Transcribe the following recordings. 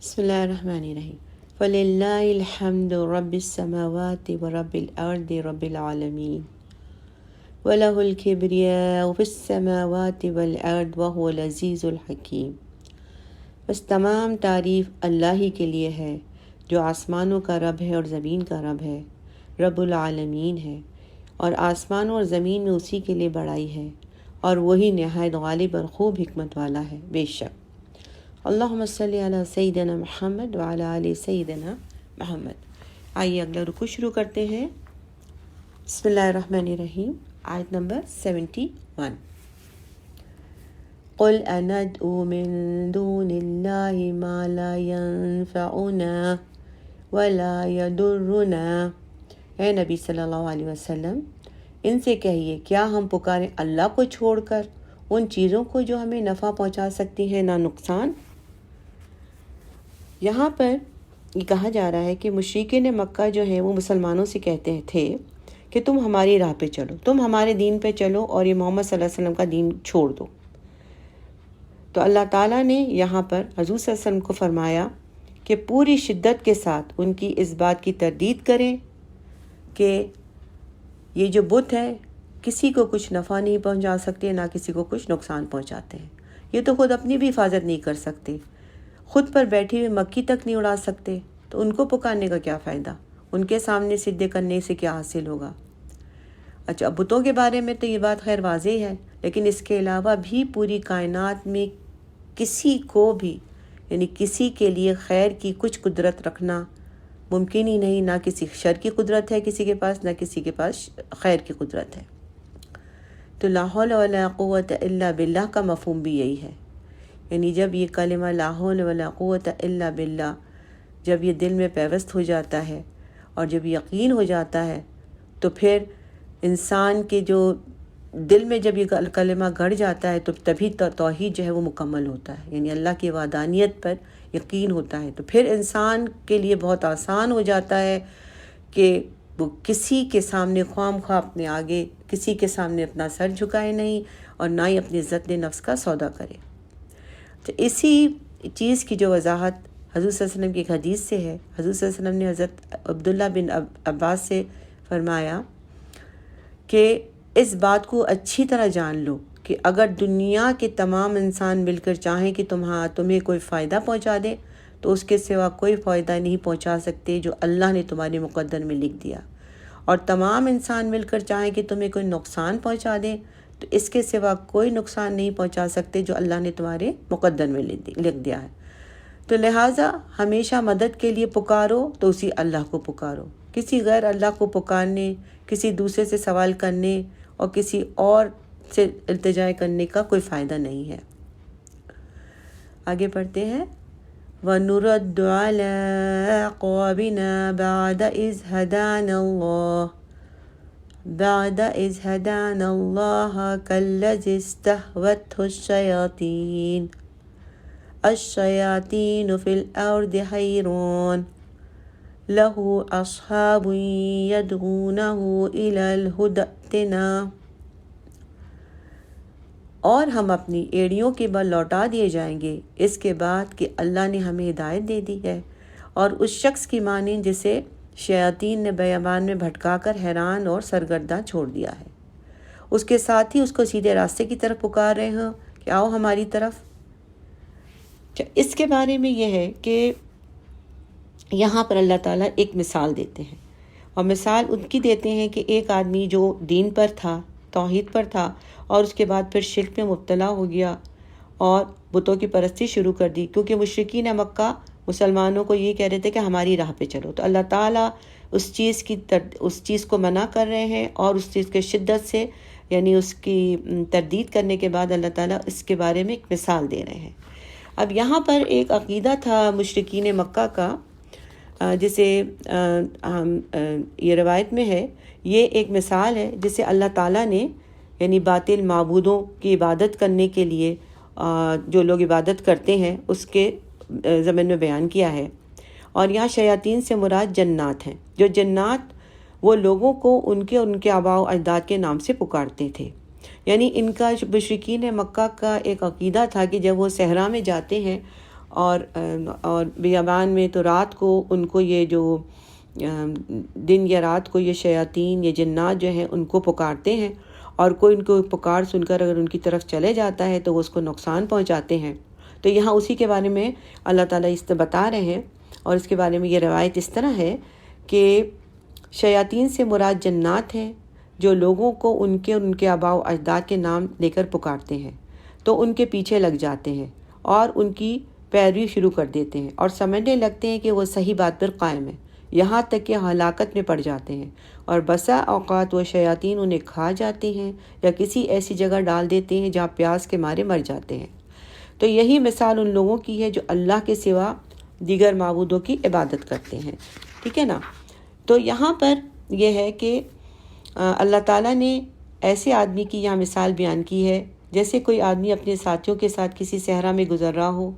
بسم اللہ الرحمن الرحیم فللہ الحمد رب السماوات ورب الارض رب العالمین وَلَهُ الْكِبْرِيَاءُ فِي السَّمَاوَاتِ وَالْأَرْضِ وَهُوَ الْعَزِيزُ الْحَكِيمُ۔ بس تمام تعریف اللہ ہی کے لیے ہے جو آسمانوں کا رب ہے اور زمین کا رب ہے، رب العالمین ہے، اور آسمانوں اور زمین میں اسی کے لیے بڑائی ہے، اور وہی نہایت غالب اور خوب حکمت والا ہے۔ بے شک اللہم صلی علی سیدنا محمد وعلی آل سیدنا محمد۔ آئیے اگلا رکوع شروع کرتے ہیں۔ بسم اللہ الرحمن الرحیم، آیت نمبر 71۔ قل اندعو من دون اللہ ما لا ينفعنا ولا يضرنا۔ اے نبی صلی اللہ علیہ وسلم، ان سے کہیے کیا ہم پکاریں اللہ کو چھوڑ کر ان چیزوں کو جو ہمیں نفع پہنچا سکتی ہیں نہ نقصان۔ یہاں پر یہ کہا جا رہا ہے کہ مشرکین مکہ جو ہیں وہ مسلمانوں سے کہتے تھے کہ تم ہماری راہ پہ چلو، تم ہمارے دین پہ چلو اور یہ محمد صلی اللہ علیہ وسلم کا دین چھوڑ دو۔ تو اللہ تعالیٰ نے یہاں پر حضور صلی اللہ علیہ وسلم کو فرمایا کہ پوری شدت کے ساتھ ان کی اس بات کی تردید کریں کہ یہ جو بت ہے کسی کو کچھ نفع نہیں پہنچا سکتے، نہ کسی کو کچھ نقصان پہنچاتے ہیں۔ یہ تو خود اپنی بھی حفاظت نہیں کر سکتے، خود پر بیٹھی ہوئی مکھی تک نہیں اڑا سکتے، تو ان کو پکارنے کا کیا فائدہ؟ ان کے سامنے سجدے کرنے سے کیا حاصل ہوگا؟ اچھا، بتوں کے بارے میں تو یہ بات خیر واضح ہے، لیکن اس کے علاوہ بھی پوری کائنات میں کسی کو بھی یعنی کسی کے لیے خیر کی کچھ قدرت رکھنا ممکن ہی نہیں، نہ کسی شر کی قدرت ہے کسی کے پاس، نہ کسی کے پاس خیر کی قدرت ہے۔ تو لا حول ولا قوت الا باللہ کا مفہوم بھی یہی ہے، یعنی جب یہ کلمہ لا حول ولا قوت الا باللہ جب یہ دل میں پیوست ہو جاتا ہے اور جب یقین ہو جاتا ہے، تو پھر انسان کے جو دل میں جب یہ کلمہ گھڑ جاتا ہے تو تبھی توحید جو ہے وہ مکمل ہوتا ہے، یعنی اللہ کی وحدانیت پر یقین ہوتا ہے۔ تو پھر انسان کے لیے بہت آسان ہو جاتا ہے کہ وہ کسی کے سامنے خواہ مخواہ اپنے آگے کسی کے سامنے اپنا سر جھکائے نہیں، اور نہ ہی اپنی عزت نفس کا سودا کرے۔ تو اسی چیز کی جو وضاحت حضور صلی اللہ علیہ وسلم کی ایک حدیث سے ہے۔ حضور صلی اللہ علیہ وسلم نے حضرت عبداللہ بن عباس سے فرمایا کہ اس بات کو اچھی طرح جان لو کہ اگر دنیا کے تمام انسان مل کر چاہیں کہ تمہیں کوئی فائدہ پہنچا دے، تو اس کے سوا کوئی فائدہ نہیں پہنچا سکتے جو اللہ نے تمہارے مقدر میں لکھ دیا، اور تمام انسان مل کر چاہیں کہ تمہیں کوئی نقصان پہنچا دے تو اس کے سوا کوئی نقصان نہیں پہنچا سکتے جو اللہ نے تمہارے مقدر میں لکھ دیا ہے۔ تو لہٰذا ہمیشہ مدد کے لیے پکارو تو اسی اللہ کو پکارو، کسی غیر اللہ کو پکارنے، کسی دوسرے سے سوال کرنے اور کسی اور سے التجا کرنے کا کوئی فائدہ نہیں ہے۔ آگے پڑھتے ہیں وَنُرَدُّ عَلَىٰ أَعْقَابِنَا بعد إذ هدانا الله كالذي استهوته الشياطين في الأرض حيران له أصحاب يدعونه إلى الهدى ائتنا۔ اور ہم اپنی ایڑیوں کے بل لوٹا دیے جائیں گے اس کے بعد کہ اللہ نے ہمیں ہدایت دے دی ہے، اور اس شخص کی مانند جسے شیاطین نے بیابان میں بھٹکا کر حیران اور سرگرداں چھوڑ دیا ہے، اس کے ساتھ ہی اس کو سیدھے راستے کی طرف پکار رہے ہوں کہ آؤ ہماری طرف۔ اس کے بارے میں یہ ہے کہ یہاں پر اللہ تعالیٰ ایک مثال دیتے ہیں، اور مثال ان کی دیتے ہیں کہ ایک آدمی جو دین پر تھا، توحید پر تھا، اور اس کے بعد پھر شرک میں مبتلا ہو گیا اور بتوں کی پرستی شروع کر دی، کیونکہ مشرکین مکہ مسلمانوں کو یہ کہہ رہے تھے کہ ہماری راہ پہ چلو۔ تو اللہ تعالیٰ اس چیز کو منع کر رہے ہیں، اور اس چیز کے شدت سے یعنی اس کی تردید کرنے کے بعد اللہ تعالیٰ اس کے بارے میں ایک مثال دے رہے ہیں۔ اب یہاں پر ایک عقیدہ تھا مشرکین مکہ کا، جسے یہ روایت میں ہے، یہ ایک مثال ہے جسے اللہ تعالیٰ نے یعنی باطل معبودوں کی عبادت کرنے کے لیے جو لوگ عبادت کرتے ہیں اس کے ضمن میں بیان کیا ہے۔ اور یہاں شیاطین سے مراد جنات ہیں، جو جنات وہ لوگوں کو ان کے آباء و اجداد کے نام سے پکارتے تھے، یعنی ان کا مشرکین مکہ کا ایک عقیدہ تھا کہ جب وہ صحرا میں جاتے ہیں اور بیابان میں تو رات کو ان کو یہ جو دن یا رات کو یہ شیاطین یا جنات جو ہیں ان کو پکارتے ہیں، اور کوئی ان کو پکار سن کر اگر ان کی طرف چلے جاتا ہے تو وہ اس کو نقصان پہنچاتے ہیں۔ تو یہاں اسی کے بارے میں اللہ تعالیٰ اس سے بتا رہے ہیں، اور اس کے بارے میں یہ روایت اس طرح ہے کہ شیاطین سے مراد جنات ہیں جو لوگوں کو ان کے آباء و اجداد کے نام لے کر پکارتے ہیں، تو ان کے پیچھے لگ جاتے ہیں اور ان کی پیروی شروع کر دیتے ہیں اور سمجھنے لگتے ہیں کہ وہ صحیح بات پر قائم ہے، یہاں تک کہ ہلاکت میں پڑ جاتے ہیں، اور بسا اوقات وہ شیاطین انہیں کھا جاتے ہیں یا کسی ایسی جگہ ڈال دیتے ہیں جہاں پیاس کے مارے مر جاتے ہیں۔ تو یہی مثال ان لوگوں کی ہے جو اللہ کے سوا دیگر معبودوں کی عبادت کرتے ہیں، ٹھیک ہے نا۔ تو یہاں پر یہ ہے کہ اللہ تعالیٰ نے ایسے آدمی کی یہاں مثال بیان کی ہے جیسے کوئی آدمی اپنے ساتھیوں کے ساتھ کسی صحرا میں گزر رہا ہو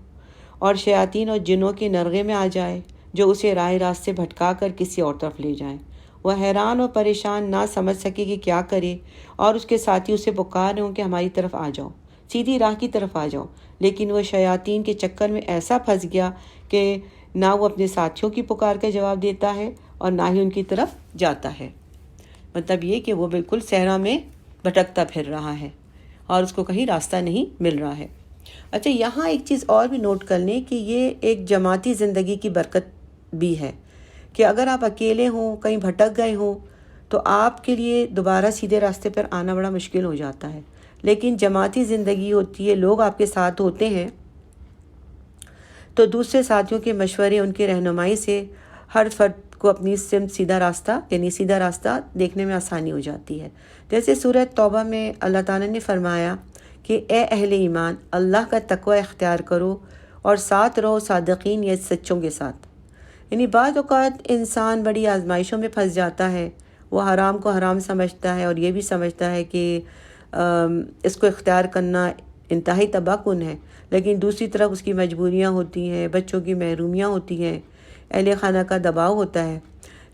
اور شیاطین اور جنوں کے نرغے میں آ جائے جو اسے راہ راست سے بھٹکا کر کسی اور طرف لے جائیں۔ وہ حیران اور پریشان نہ سمجھ سکے کہ کیا کرے، اور اس کے ساتھی اسے پکار رہے ہوں کہ ہماری طرف آ جاؤ، سیدھی راہ کی طرف آ جاؤ، لیکن وہ شیاطین کے چکر میں ایسا پھنس گیا کہ نہ وہ اپنے ساتھیوں کی پکار کا جواب دیتا ہے اور نہ ہی ان کی طرف جاتا ہے۔ مطلب یہ کہ وہ بالکل صحرا میں بھٹکتا پھر رہا ہے اور اس کو کہیں راستہ نہیں مل رہا ہے۔ اچھا، یہاں ایک چیز اور بھی نوٹ کر لیں کہ یہ ایک جماعتی زندگی کی برکت بھی ہے کہ اگر آپ اکیلے ہوں، کہیں بھٹک گئے ہوں، تو آپ کے لیے دوبارہ سیدھے راستے پر آنا بڑا مشکل ہو جاتا ہے، لیکن جماعتی زندگی ہوتی ہے، لوگ آپ کے ساتھ ہوتے ہیں، تو دوسرے ساتھیوں کے مشورے، ان کی رہنمائی سے ہر فرد کو اپنی سمت سیدھا راستہ دیکھنے میں آسانی ہو جاتی ہے۔ جیسے سورہ توبہ میں اللہ تعالیٰ نے فرمایا کہ اے اہل ایمان، اللہ کا تقوی اختیار کرو اور ساتھ رہو صادقین یا سچوں کے ساتھ۔ یعنی بعض اوقات انسان بڑی آزمائشوں میں پھنس جاتا ہے، وہ حرام کو حرام سمجھتا ہے اور یہ بھی سمجھتا ہے کہ اس کو اختیار کرنا انتہائی تباہ کن ہے، لیکن دوسری طرف اس کی مجبوریاں ہوتی ہیں، بچوں کی محرومیاں ہوتی ہیں، اہل خانہ کا دباؤ ہوتا ہے،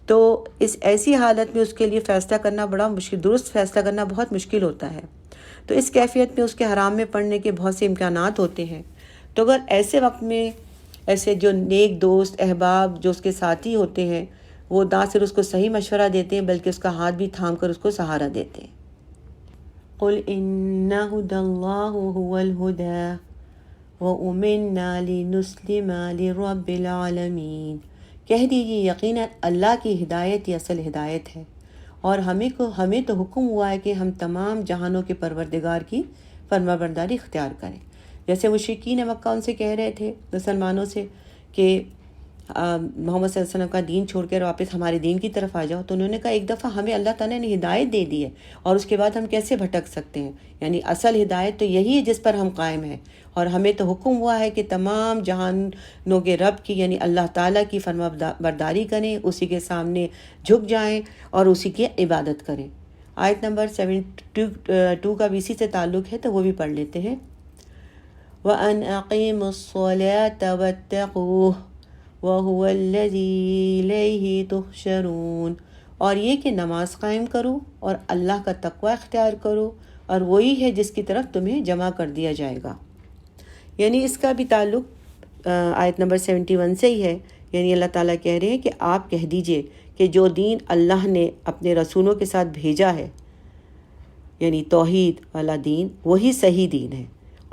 تو اس ایسی حالت میں اس کے لیے فیصلہ کرنا بڑا مشکل، درست فیصلہ کرنا بہت مشکل ہوتا ہے۔ تو اس کیفیت میں اس کے حرام میں پڑنے کے بہت سے امکانات ہوتے ہیں۔ تو اگر ایسے وقت میں ایسے جو نیک دوست احباب جو اس کے ساتھی ہوتے ہیں، وہ نہ صرف اس کو صحیح مشورہ دیتے ہیں بلکہ اس کا ہاتھ بھی تھام کر اس کو سہارا دیتے ہیں۔ قُلْ إِنَّ هُدَى اللَّهِ هُوَ الْهُدَى وَأُمِرْنَا لِنُسْلِمَ لِرَبِّ الْعَالَمِينَ۔ کہہ دیجیے یقیناً اللہ کی ہدایت ہی اصل ہدایت ہے، اور ہمیں تو حکم ہوا ہے کہ ہم تمام جہانوں کے پروردگار کی فرمانبرداری اختیار کریں۔ جیسے مشرکین مکہ ان سے کہہ رہے تھے مسلمانوں سے کہ محمد صلی اللہ علیہ وسلم کا دین چھوڑ کر واپس ہمارے دین کی طرف آ جاؤ، تو انہوں نے کہا ایک دفعہ ہمیں اللہ تعالیٰ نے ہدایت دے دی ہے اور اس کے بعد ہم کیسے بھٹک سکتے ہیں؟ یعنی اصل ہدایت تو یہی ہے جس پر ہم قائم ہیں، اور ہمیں تو حکم ہوا ہے کہ تمام جہانوں کے رب کی یعنی اللہ تعالیٰ کی فرما برداری کریں، اسی کے سامنے جھک جائیں اور اسی کی عبادت کریں۔ آیت نمبر 72 کا بھی اسی سے تعلق ہے، تو وہ بھی پڑھ لیتے ہیں۔ وَأَنْ أَقِيمُوا الصَّلَاةَ وَاتَّقُوهُ وَهُوَ الَّذِي إِلَيْهِ تُحْشَرُونَ، اور یہ کہ نماز قائم کرو اور اللہ کا تقوی اختیار کرو، اور وہی ہے جس کی طرف تمہیں جمع کر دیا جائے گا۔ یعنی اس کا بھی تعلق آیت نمبر 71 سے ہی ہے۔ یعنی اللہ تعالیٰ کہہ رہے ہیں کہ آپ کہہ دیجئے کہ جو دین اللہ نے اپنے رسولوں کے ساتھ بھیجا ہے، یعنی توحید والا دین، وہی صحیح دین ہے،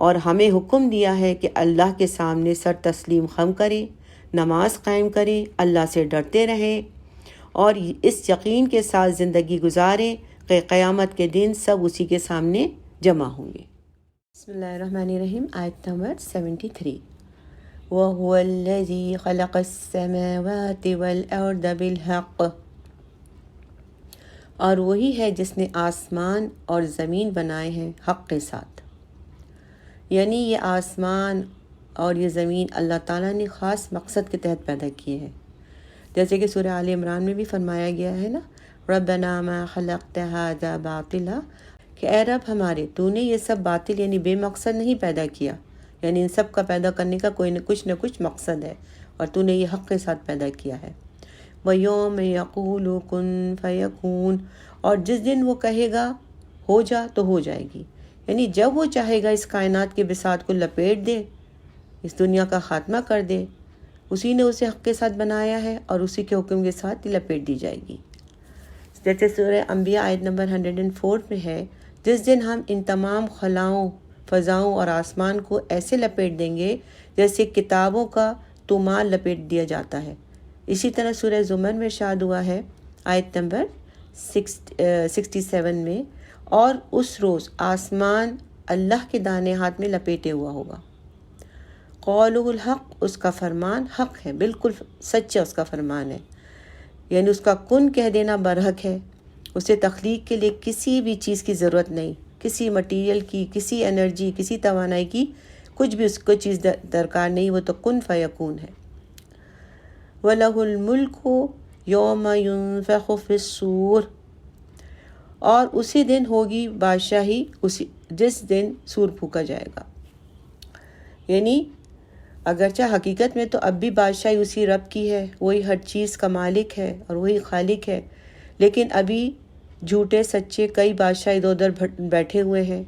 اور ہمیں حکم دیا ہے کہ اللہ کے سامنے سر تسلیم خم کریں، نماز قائم کریں، اللہ سے ڈرتے رہیں، اور اس یقین کے ساتھ زندگی گزاریں کہ قیامت کے دن سب اسی کے سامنے جمع ہوں گے۔ بسم اللہ الرحمن الرحیم، آیت نمبر 73۔ وَهُوَ الَّذِي خَلَقَ السَّمَاوَاتِ وَالْأَرْضَ بِالْحَقِّ، اور وہی ہے جس نے آسمان اور زمین بنائے ہیں حق کے ساتھ۔ یعنی یہ آسمان اور یہ زمین اللہ تعالیٰ نے خاص مقصد کے تحت پیدا کیے ہیں، جیسے کہ سورہ آل عمران میں بھی فرمایا گیا ہے نا، رَبَّنَا مَا خَلَقْتَ هَذَا بَاطِلًا، کہ اے رب ہمارے، تو نے یہ سب باطل یعنی بے مقصد نہیں پیدا کیا، یعنی ان سب کا پیدا کرنے کا کوئی نہ کچھ مقصد ہے، اور تو نے یہ حق کے ساتھ پیدا کیا ہے۔ وَيَوْمَ يَقُولُ كُن فَيَكُونُ، اور جس دن وہ کہے گا ہو جا تو ہو جائے گی، یعنی جب وہ چاہے گا اس کائنات کے بساط کو لپیٹ دے اس دنیا کا خاتمہ کر دے، اسی نے اسے حق کے ساتھ بنایا ہے اور اسی کے حکم کے ساتھ لپیٹ دی جائے گی۔ جیسے سورہ انبیاء آیت نمبر 104 میں ہے، جس دن ہم ان تمام خلاؤں، فضاؤں اور آسمان کو ایسے لپیٹ دیں گے جیسے کتابوں کا تومال لپیٹ دیا جاتا ہے۔ اسی طرح سورہ زمر میں ارشاد ہوا ہے آیت نمبر 67 میں، اور اس روز آسمان اللہ کے دانے ہاتھ میں لپیٹے ہوا ہوگا۔ قولہ الحق، اس کا فرمان حق ہے، بالکل سچ ہے، اس کا فرمان ہے، یعنی اس کا کن کہہ دینا برحق ہے۔ اسے تخلیق کے لیے کسی بھی چیز کی ضرورت نہیں، کسی مٹیریل کی، کسی انرجی، کسی توانائی کی، کچھ بھی اس کو چیز درکار نہیں، وہ تو کن فیکون ہے۔ وَلَهُ الْمُلْكُ يَوْمَ يُنفَخُ فِي الصُّورِ، اور اسی دن ہوگی بادشاہی، جس دن سور پھونکا جائے گا۔ یعنی اگرچہ حقیقت میں تو اب بھی بادشاہی اسی رب کی ہے، وہی ہر چیز کا مالک ہے اور وہی خالق ہے، لیکن ابھی جھوٹے سچے کئی بادشاہ ادھر ادھر بیٹھے ہوئے ہیں،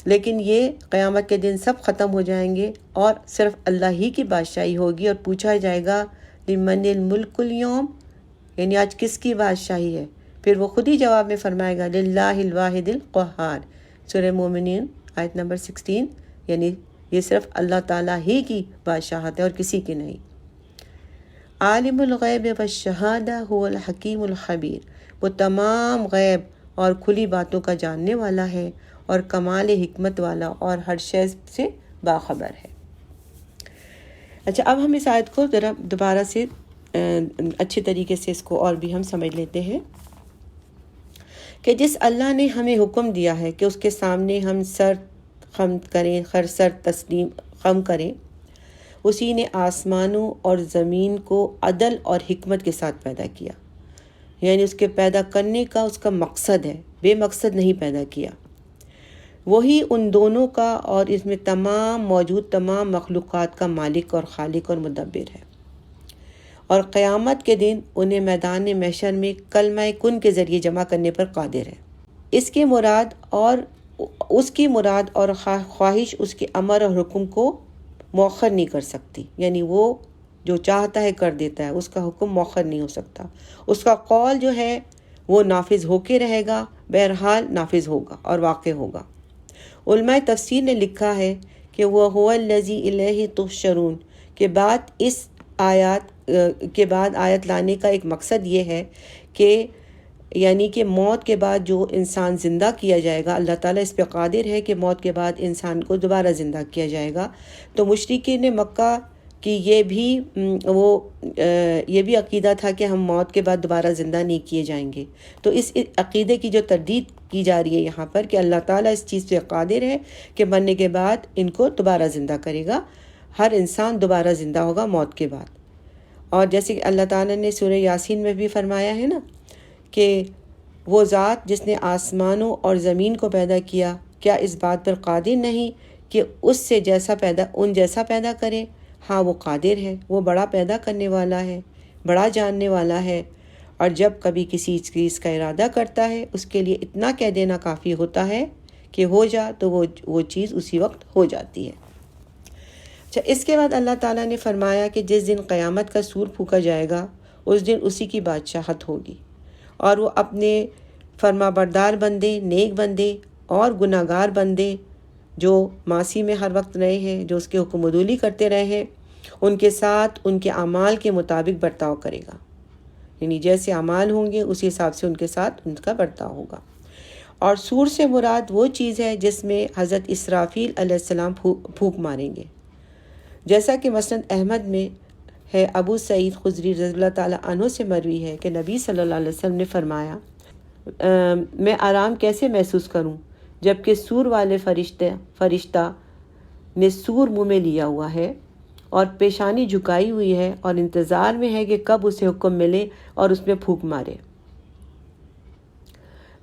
لیکن یہ قیامت کے دن سب ختم ہو جائیں گے اور صرف اللہ ہی کی بادشاہی ہوگی، اور پوچھا جائے گا لمن الملک اليوم، یعنی آج کس کی بادشاہی ہے؟ پھر وہ خود ہی جواب میں فرمائے گا للہ الواحد القہار، سورہ مومنین آیت نمبر 16، یعنی یہ صرف اللہ تعالیٰ ہی کی بادشاہت ہے اور کسی کی نہیں۔ عالم الغیب والشہادہ هو الحکیم الخبیر، وہ تمام غیب اور کھلی باتوں کا جاننے والا ہے اور کمال حکمت والا اور ہر شے سے باخبر ہے۔ اچھا، اب ہم اس آیت کو ذرا دوبارہ سے اچھے طریقے سے اس کو اور بھی ہم سمجھ لیتے ہیں کہ جس اللہ نے ہمیں حکم دیا ہے کہ اس کے سامنے ہم سر خم کریں، سر تسلیم خم کریں، اسی نے آسمانوں اور زمین کو عدل اور حکمت کے ساتھ پیدا کیا، یعنی اس کے پیدا کرنے کا اس کا مقصد ہے، بے مقصد نہیں پیدا کیا۔ وہی ان دونوں کا اور اس میں موجود تمام مخلوقات کا مالک اور خالق اور مدبر ہے، اور قیامت کے دن انہیں میدان محشر میں کلمہ کن کے ذریعے جمع کرنے پر قادر ہے۔ اس کی مراد اور خواہش اس کے امر اور حکم کو مؤخر نہیں کر سکتی، یعنی وہ جو چاہتا ہے کر دیتا ہے، اس کا حکم مؤخر نہیں ہو سکتا، اس کا قول جو ہے وہ نافذ ہو کے رہے گا، بہرحال نافذ ہوگا اور واقع ہوگا۔ علماء تفسیر نے لکھا ہے کہ وہ هو الذی الیہ تحشرون کے بعد اس آیت لانے کا ایک مقصد یہ ہے کہ یعنی کہ موت کے بعد جو انسان زندہ کیا جائے گا، اللہ تعالیٰ اس پہ قادر ہے کہ موت کے بعد انسان کو دوبارہ زندہ کیا جائے گا۔ تو مشرکین مکہ کی یہ بھی عقیدہ تھا کہ ہم موت کے بعد دوبارہ زندہ نہیں کیے جائیں گے۔ تو اس عقیدے کی جو تردید کی جا رہی ہے یہاں پر کہ اللہ تعالیٰ اس چیز پہ قادر ہے کہ مرنے کے بعد ان کو دوبارہ زندہ کرے گا، ہر انسان دوبارہ زندہ ہوگا موت کے بعد۔ اور جیسے کہ اللہ تعالیٰ نے سورہ یاسین میں بھی فرمایا ہے نا کہ وہ ذات جس نے آسمانوں اور زمین کو پیدا کیا، کیا اس بات پر قادر نہیں کہ اس سے جیسا پیدا کرے؟ ہاں، وہ قادر ہے، وہ بڑا پیدا کرنے والا ہے، بڑا جاننے والا ہے، اور جب کبھی کسی چیز کا ارادہ کرتا ہے اس کے لیے اتنا کہہ دینا کافی ہوتا ہے کہ ہو جا، تو وہ چیز اسی وقت ہو جاتی ہے۔ اچھا، اس کے بعد اللہ تعالیٰ نے فرمایا کہ جس دن قیامت کا سور پھونکا جائے گا، اس دن اسی کی بادشاہت ہوگی، اور وہ اپنے فرما بردار بندے، نیک بندے اور گناہ گار بندے جو معاصی میں ہر وقت رہے ہیں، جو اس کے حکم عدولی کرتے رہے ہیں، ان کے ساتھ ان کے اعمال کے مطابق برتاؤ کرے گا، یعنی جیسے اعمال ہوں گے اسی حساب سے ان کے ساتھ ان کا برتاؤ ہوگا۔ اور سور سے مراد وہ چیز ہے جس میں حضرت اسرافیل علیہ السلام پھونک ماریں گے، جیسا کہ مسند احمد میں ہے، ابو سعید خدری رضی اللہ تعالیٰ عنہ سے مروی ہے کہ نبی صلی اللہ علیہ وسلم نے فرمایا، میں آرام کیسے محسوس کروں جبکہ سور والے فرشتہ نے سور منہ میں لیا ہوا ہے اور پیشانی جھکائی ہوئی ہے اور انتظار میں ہے کہ کب اسے حکم ملے اور اس میں پھونک مارے۔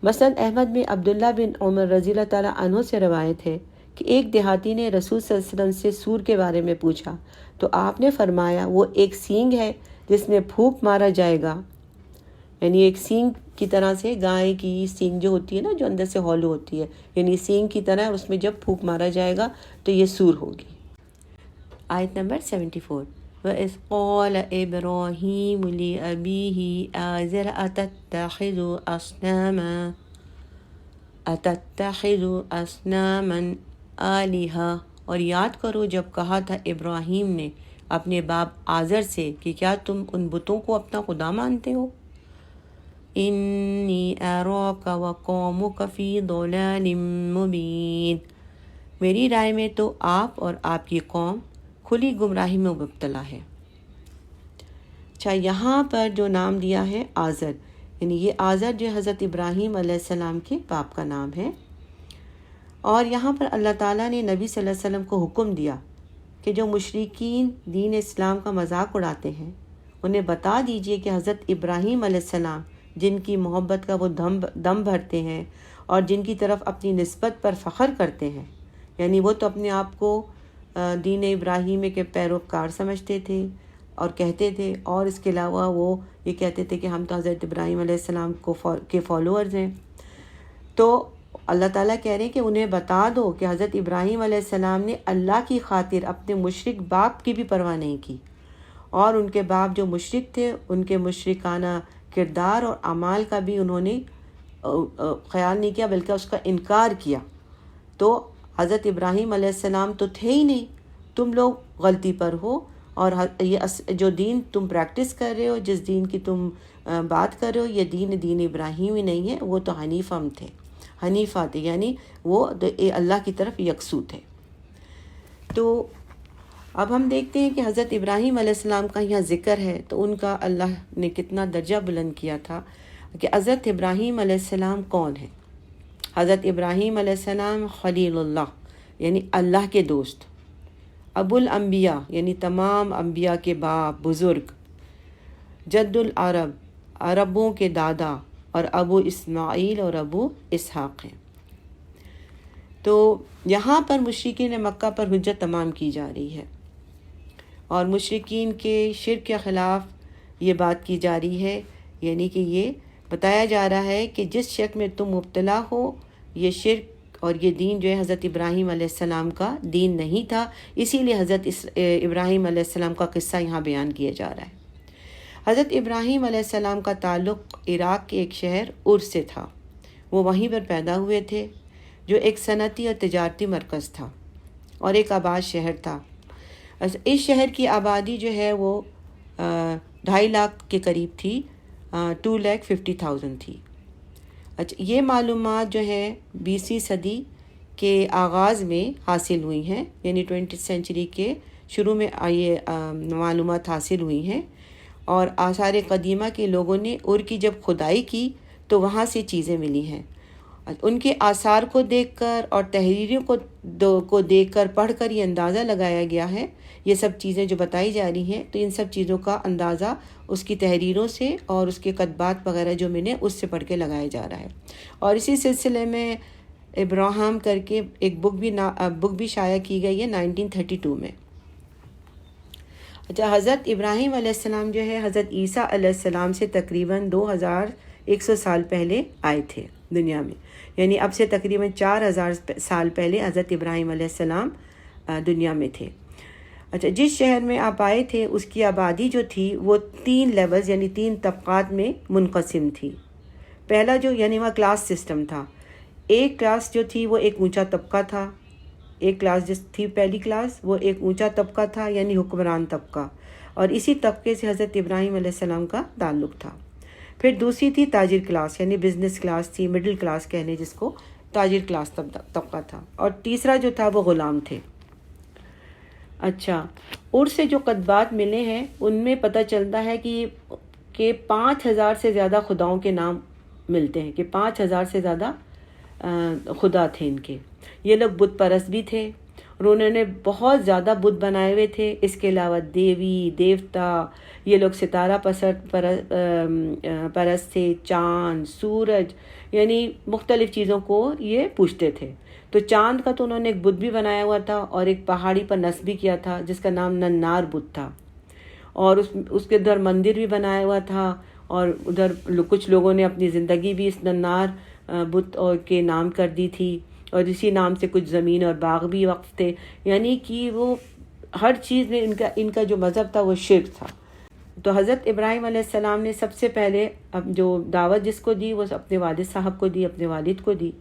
مسند احمد میں عبداللہ بن عمر رضی اللہ تعالیٰ عنہ سے روایت ہے کہ ایک دیہاتی نے رسول صلی اللہ علیہ وسلم سے سور کے بارے میں پوچھا تو آپ نے فرمایا، وہ ایک سینگ ہے جس میں پھونک مارا جائے گا، یعنی ایک سینگ کی طرح سے، گائے کی سینگ جو ہوتی ہے نا، جو اندر سے ہالو ہوتی ہے، یعنی سینگ کی طرح، اس میں جب پھونک مارا جائے گا تو یہ سور ہوگی۔ آیت نمبر 74. وَإِذْ قَالَ إِبْرَاهِيمُ لِأَبِيهِ آزَرَ أَتَتَّخِذُ أَصْنَامًا آلِهَةً، اور یاد کرو جب کہا تھا ابراہیم نے اپنے باپ آزر سے کہ کیا تم ان بتوں کو اپنا خدا مانتے ہو؟ انی اراک وقومک فی ضلال مبین، میری رائے میں تو آپ اور آپ کی قوم کھلی گمراہی میں مبتلا ہے۔ اچھا، یہاں پر جو نام دیا ہے آزر، یعنی یہ آزر جو حضرت ابراہیم علیہ السلام کے باپ کا نام ہے، اور یہاں پر اللہ تعالیٰ نے نبی صلی اللہ علیہ وسلم کو حکم دیا کہ جو مشرکین دین اسلام کا مذاق اڑاتے ہیں انہیں بتا دیجئے کہ حضرت ابراہیم علیہ السلام جن کی محبت کا وہ دم بھرتے ہیں اور جن کی طرف اپنی نسبت پر فخر کرتے ہیں، یعنی وہ تو اپنے آپ کو دین ابراہیم کے پیروکار سمجھتے تھے اور کہتے تھے، اور اس کے علاوہ وہ یہ کہتے تھے کہ ہم تو حضرت ابراہیم علیہ السلام کے فالوورز ہیں۔ تو اللہ تعالیٰ کہہ رہے ہیں کہ انہیں بتا دو کہ حضرت ابراہیم علیہ السلام نے اللہ کی خاطر اپنے مشرک باپ کی بھی پرواہ نہیں کی، اور ان کے باپ جو مشرک تھے ان کے مشرکانہ کردار اور اعمال کا بھی انہوں نے خیال نہیں کیا بلکہ اس کا انکار کیا۔ تو حضرت ابراہیم علیہ السلام تو تھے ہی نہیں، تم لوگ غلطی پر ہو، اور یہ جو دین تم پریکٹس کر رہے ہو، جس دین کی تم بات کر رہے ہو، یہ دین ابراہیم ہی نہیں ہے، وہ تو حنیفہ تھے، یعنی وہ اللہ کی طرف یکسو تھے۔ تو اب ہم دیکھتے ہیں کہ حضرت ابراہیم علیہ السلام کا یہاں ذکر ہے تو ان کا اللہ نے کتنا درجہ بلند کیا تھا کہ حضرت ابراہیم علیہ السلام کون ہیں؟ حضرت ابراہیم علیہ السلام خلیل اللہ، یعنی اللہ کے دوست، ابو الانبیاء یعنی تمام انبیاء کے باپ بزرگ، جد العرب عربوں کے دادا، اور ابو اسماعیل اور ابو اسحاق ہیں۔ تو یہاں پر مشرکین مکہ پر حجت تمام کی جا رہی ہے، اور مشرکین کے شرک کے خلاف یہ بات کی جا رہی ہے، یعنی کہ یہ بتایا جا رہا ہے کہ جس شرک میں تم مبتلا ہو، یہ شرک اور یہ دین جو ہے حضرت ابراہیم علیہ السلام کا دین نہیں تھا، اسی لیے حضرت ابراہیم علیہ السلام کا قصہ یہاں بیان کیا جا رہا ہے۔ حضرت ابراہیم علیہ السلام کا تعلق عراق کے ایک شہر عرس سے تھا، وہ وہیں پر پیدا ہوئے تھے، جو ایک صنعتی اور تجارتی مرکز تھا اور ایک آباد شہر تھا۔ اس شہر کی آبادی جو ہے وہ 2.5 لاکھ کے قریب تھی، 2,50,000 تھی۔ اچھا، یہ معلومات جو ہے 20ویں صدی کے آغاز میں حاصل ہوئی ہیں، یعنی 20th سینچری کے شروع میں یہ معلومات حاصل ہوئی ہیں، اور آثار قدیمہ کے لوگوں نے کی جب کھدائی کی تو وہاں سے چیزیں ملی ہیں۔ ان کے آثار کو دیکھ کر اور تحریروں کو دیکھ کر پڑھ کر یہ اندازہ لگایا گیا ہے، یہ سب چیزیں جو بتائی جا رہی ہیں تو ان سب چیزوں کا اندازہ اس کی تحریروں سے اور اس کے کتبات وغیرہ جو میں نے اس سے پڑھ کے لگایا جا رہا ہے۔ اور اسی سلسلے میں ابراہم کر کے ایک بک بھی شائع کی گئی ہے 1932 میں۔ اچھا، حضرت ابراہیم علیہ السلام جو ہے حضرت عیسیٰ علیہ السلام سے تقریباً 2100 سال پہلے آئے تھے دنیا میں، یعنی اب سے تقریباً 4000 سال پہلے حضرت ابراہیم علیہ السلام دنیا میں تھے۔ اچھا، جس شہر میں آپ آئے تھے اس کی آبادی جو تھی وہ 3 لیولز یعنی 3 طبقات میں منقسم تھی۔ پہلا جو یعنی وہاں کلاس سسٹم تھا، ایک کلاس جو تھی وہ ایک اونچا طبقہ تھا، ایک کلاس جس تھی پہلی کلاس وہ ایک اونچا طبقہ تھا یعنی حکمران طبقہ، اور اسی طبقے سے حضرت ابراہیم علیہ السلام کا تعلق تھا۔ پھر دوسری تھی تاجر کلاس یعنی بزنس کلاس تھی، مڈل کلاس کہنے جس کو، تاجر کلاس طبقہ تھا، اور تیسرا جو تھا وہ غلام تھے۔ اچھا، عرس سے جو کتبات ملے ہیں ان میں پتہ چلتا ہے کہ 5000 سے زیادہ خداؤں کے نام ملتے ہیں، کہ 5000 سے زیادہ خدا تھے ان کے۔ یہ لوگ بت پرست بھی تھے اور انہوں نے بہت زیادہ بت بنائے ہوئے تھے، اس کے علاوہ دیوی دیوتا، یہ لوگ ستارہ پرست تھے، چاند سورج، یعنی مختلف چیزوں کو یہ پوجتے تھے۔ تو چاند کا تو انہوں نے ایک بت بھی بنایا ہوا تھا اور ایک پہاڑی پر نصب بھی کیا تھا جس کا نام ننار بت تھا، اور اس کے ادھر مندر بھی بنایا ہوا تھا، اور ادھر کچھ لوگوں نے اپنی زندگی بھی اس ننار بت کے نام کر دی تھی، اور اسی نام سے کچھ زمین اور باغ بھی وقف تھے، یعنی کہ وہ ہر چیز میں ان کا جو مذہب تھا وہ شرک تھا۔ تو حضرت ابراہیم علیہ السلام نے سب سے پہلے اب جو دعوت جس کو دی وہ اپنے والد صاحب کو دی، اپنے والد کو دی،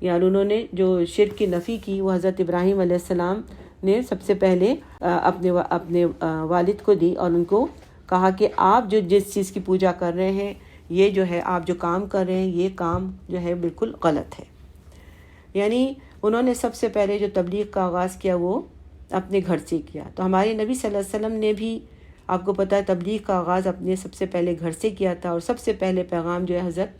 یعنی انہوں نے جو شرک کی نفی کی وہ حضرت ابراہیم علیہ السلام نے سب سے پہلے اپنے والد کو دی، اور ان کو کہا کہ آپ جو جس چیز کی پوجا کر رہے ہیں، یہ جو ہے آپ جو کام کر رہے ہیں یہ کام جو ہے بالکل غلط ہے۔ یعنی انہوں نے سب سے پہلے جو تبلیغ کا آغاز کیا وہ اپنے گھر سے کیا۔ تو ہمارے نبی صلی اللہ علیہ وسلم نے بھی آپ کو پتہ ہے تبلیغ کا آغاز اپنے سب سے پہلے گھر سے کیا تھا، اور سب سے پہلے پیغام جو ہے حضرت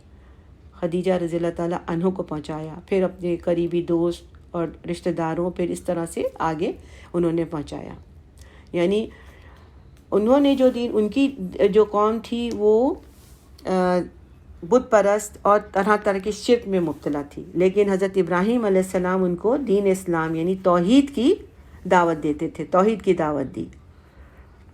خدیجہ رضی اللہ تعالیٰ عنہ کو پہنچایا، پھر اپنے قریبی دوست اور رشتہ داروں، پھر اس طرح سے آگے انہوں نے پہنچایا۔ یعنی انہوں نے جو دین، ان کی جو قوم تھی وہ بت پرست اور طرح طرح کے شرک میں مبتلا تھی، لیکن حضرت ابراہیم علیہ السلام ان کو دین اسلام یعنی توحید کی دعوت دیتے تھے، توحید کی دعوت دی۔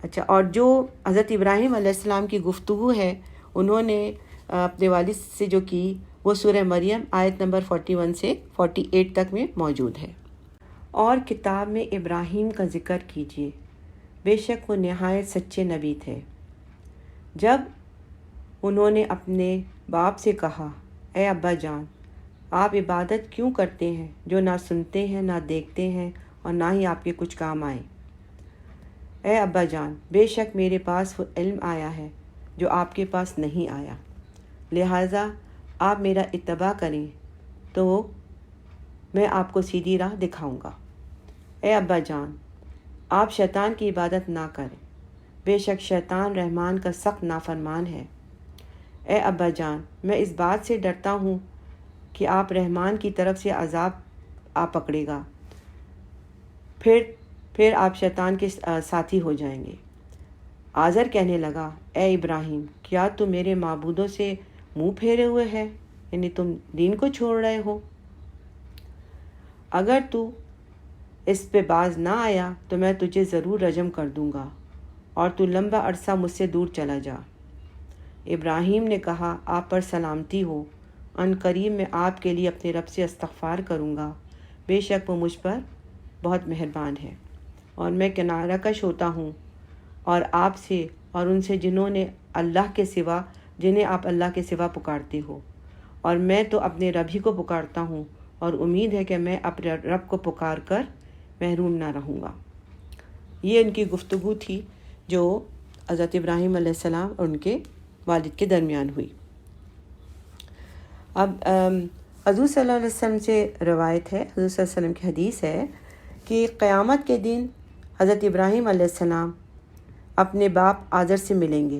اچھا، اور جو حضرت ابراہیم علیہ السلام کی گفتگو ہے انہوں نے اپنے والد سے جو کی وہ سورہ مریم آیت نمبر 41 سے 48 تک میں موجود ہے۔ اور کتاب میں ابراہیم کا ذکر کیجیے، بے شک وہ نہایت سچے نبی تھے۔ جب انہوں نے اپنے باپ سے کہا، اے ابا جان، آپ عبادت کیوں کرتے ہیں جو نہ سنتے ہیں نہ دیکھتے ہیں اور نہ ہی آپ کے کچھ کام آئے؟ اے ابا جان، بے شک میرے پاس وہ علم آیا ہے جو آپ کے پاس نہیں آیا، لہٰذا آپ میرا اتباع کریں تو میں آپ کو سیدھی راہ دکھاؤں گا۔ اے ابا جان، آپ شیطان کی عبادت نہ کریں، بے شک شیطان رحمان کا سخت نافرمان ہے۔ اے ابا جان، میں اس بات سے ڈرتا ہوں کہ آپ رحمان کی طرف سے عذاب آ پکڑے گا، پھر آپ شیطان کے ساتھی ہو جائیں گے۔ آزر کہنے لگا، اے ابراہیم، کیا تم میرے معبودوں سے منہ پھیرے ہوئے ہے؟ یعنی تم دین کو چھوڑ رہے ہو؟ اگر تو اس پہ باز نہ آیا تو میں تجھے ضرور رجم کر دوں گا، اور تو لمبا عرصہ مجھ سے دور چلا جا۔ ابراہیم نے کہا، آپ پر سلامتی ہو، ان قریب میں آپ کے لیے اپنے رب سے استغفار کروں گا، بے شک وہ مجھ پر بہت مہربان ہے، اور میں کنارہ کش ہوتا ہوں اور آپ سے اور ان سے جنہیں آپ اللہ کے سوا پکارتے ہو، اور میں تو اپنے رب ہی کو پکارتا ہوں، اور امید ہے کہ میں اپنے رب کو پکار کر محروم نہ رہوں گا۔ یہ ان کی گفتگو تھی جو حضرت ابراہیم علیہ السلام اور ان کے والد کے درمیان ہوئی۔ اب حضور صلی اللہ علیہ وسلم سے روایت ہے، حضور صلی اللہ علیہ وسلم کی حدیث ہے کہ قیامت کے دن حضرت ابراہیم علیہ السلام اپنے باپ آزر سے ملیں گے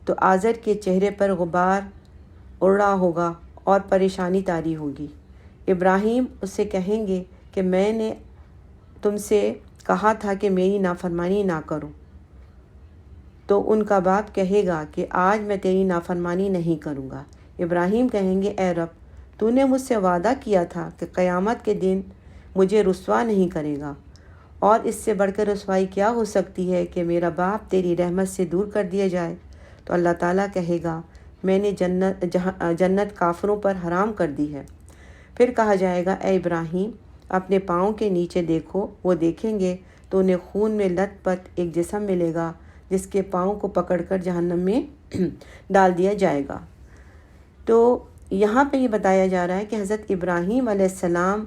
تو آزر کے چہرے پر غبار اڑ رہا ہوگا اور پریشانی طاری ہوگی۔ ابراہیم اس سے کہیں گے کہ میں نے تم سے کہا تھا کہ میری نافرمانی نہ کرو، تو ان کا باپ کہے گا کہ آج میں تیری نافرمانی نہیں کروں گا۔ ابراہیم کہیں گے، اے رب، تو نے مجھ سے وعدہ کیا تھا کہ قیامت کے دن مجھے رسوا نہیں کرے گا، اور اس سے بڑھ کر رسوائی کیا ہو سکتی ہے کہ میرا باپ تیری رحمت سے دور کر دیا جائے؟ تو اللہ تعالیٰ کہے گا، میں نے جنت کافروں پر حرام کر دی ہے۔ پھر کہا جائے گا، اے ابراہیم، اپنے پاؤں کے نیچے دیکھو۔ وہ دیکھیں گے تو انہیں خون میں لت پت ایک جسم ملے گا جس کے پاؤں کو پکڑ کر جہنم میں ڈال دیا جائے گا۔ تو یہاں پہ یہ بتایا جا رہا ہے کہ حضرت ابراہیم علیہ السلام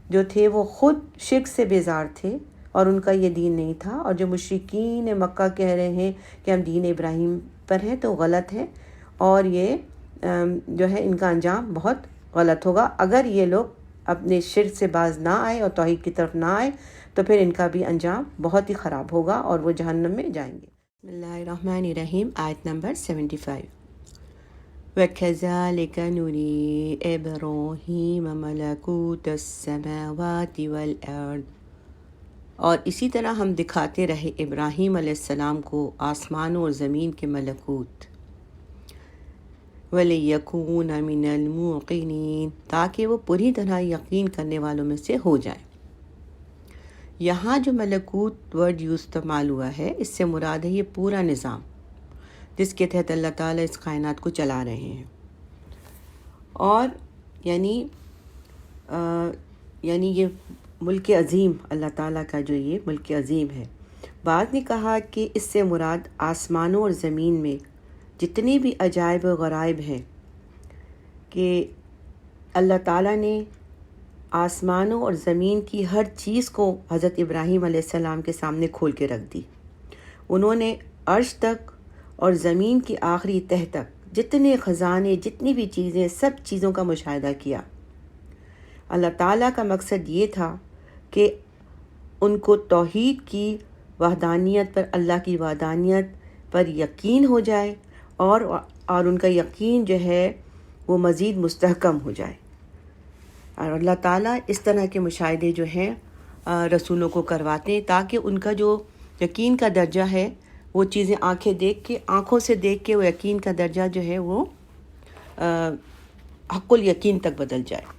جو تھے وہ خود شرک سے بیزار تھے اور ان کا یہ دین نہیں تھا، اور جو مشرکین مکہ کہہ رہے ہیں کہ ہم دین ابراہیم پر ہیں تو غلط ہے، اور یہ جو ہے ان کا انجام بہت غلط ہوگا۔ اگر یہ لوگ اپنے شرک سے باز نہ آئے اور توحید کی طرف نہ آئے تو پھر ان کا بھی انجام بہت ہی خراب ہوگا اور وہ جہنم میں جائیں گے۔ بسم اللہ الرحمن الرحیم، آیت نمبر 75۔ وَكَذَلِكَ نُرِي إِبْرَاهِيمَ مَلَكُوتَ السَّمَاوَاتِ وَالْأَرْضِ، اور اسی طرح ہم دکھاتے رہے ابراہیم علیہ السلام کو آسمانوں اور زمین کے ملکوت، وَلِيَكُونَ مِنَ الْمُوقِنِينَ، تاکہ وہ پوری طرح یقین کرنے والوں میں سے ہو جائے۔ یہاں جو ملکوت ورڈ استعمال ہوا ہے، اس سے مراد ہے یہ پورا نظام جس کے تحت اللہ تعالیٰ اس کائنات کو چلا رہے ہیں، اور یعنی یہ ملک عظیم، اللہ تعالیٰ کا جو یہ ملک عظیم ہے، بعض نے کہا کہ اس سے مراد آسمانوں اور زمین میں جتنی بھی عجائب و غرائب ہیں کہ اللہ تعالیٰ نے آسمانوں اور زمین کی ہر چیز کو حضرت ابراہیم علیہ السلام کے سامنے کھول کے رکھ دی. انہوں نے عرش تک اور زمین کی آخری تہ تک جتنے خزانے، جتنی بھی چیزیں، سب چیزوں کا مشاہدہ کیا. اللہ تعالیٰ کا مقصد یہ تھا کہ ان کو توحید کی وحدانیت پر، اللہ کی وحدانیت پر یقین ہو جائے اور ان کا یقین جو ہے وہ مزید مستحکم ہو جائے. اور اللہ تعالیٰ اس طرح کے مشاہدے جو ہیں رسولوں کو کرواتے ہیں تاکہ ان کا جو یقین کا درجہ ہے وہ چیزیں آنکھوں سے دیکھ کے وہ یقین کا درجہ جو ہے وہ حق الیقین تک بدل جائے.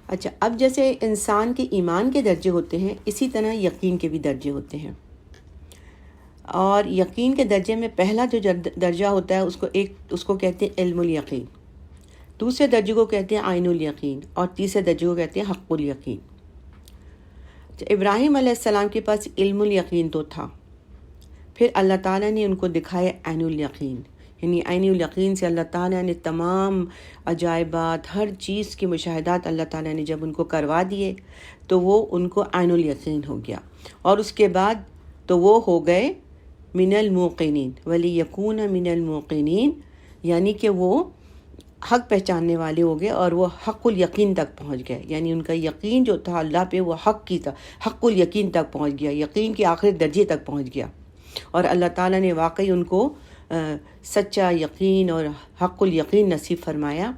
اچھا، اب جیسے انسان کے ایمان کے درجے ہوتے ہیں، اسی طرح یقین کے بھی درجے ہوتے ہیں. اور یقین کے درجے میں پہلا جو درجہ ہوتا ہے اس کو کہتے ہیں علم الیقین، دوسرے درجے کو کہتے ہیں عین الیقین، اور تیسرے درجے کو کہتے ہیں حق الیقین. ابراہیم علیہ السلام کے پاس علم الیقین تو تھا، پھر اللہ تعالیٰ نے ان کو دکھایا عین الیقین، یعنی عین الیقین سے اللہ تعالیٰ نے تمام عجائبات، ہر چیز کے مشاہدات اللہ تعالیٰ نے جب ان کو کروا دیے تو وہ ان کو عین الیقین ہو گیا. اور اس کے بعد تو وہ ہو گئے من الموقنین، ولیکون من الموقنین، یعنی کہ وہ حق پہچاننے والے ہو گئے اور وہ حق الیقین تک پہنچ گئے. یعنی ان کا یقین جو تھا اللہ پہ وہ حق الیقین تک پہنچ گیا، یقین کے آخری درجے تک پہنچ گیا. اور اللہ تعالیٰ نے واقعی ان کو سچا یقین اور حق الیقین نصیب فرمایا.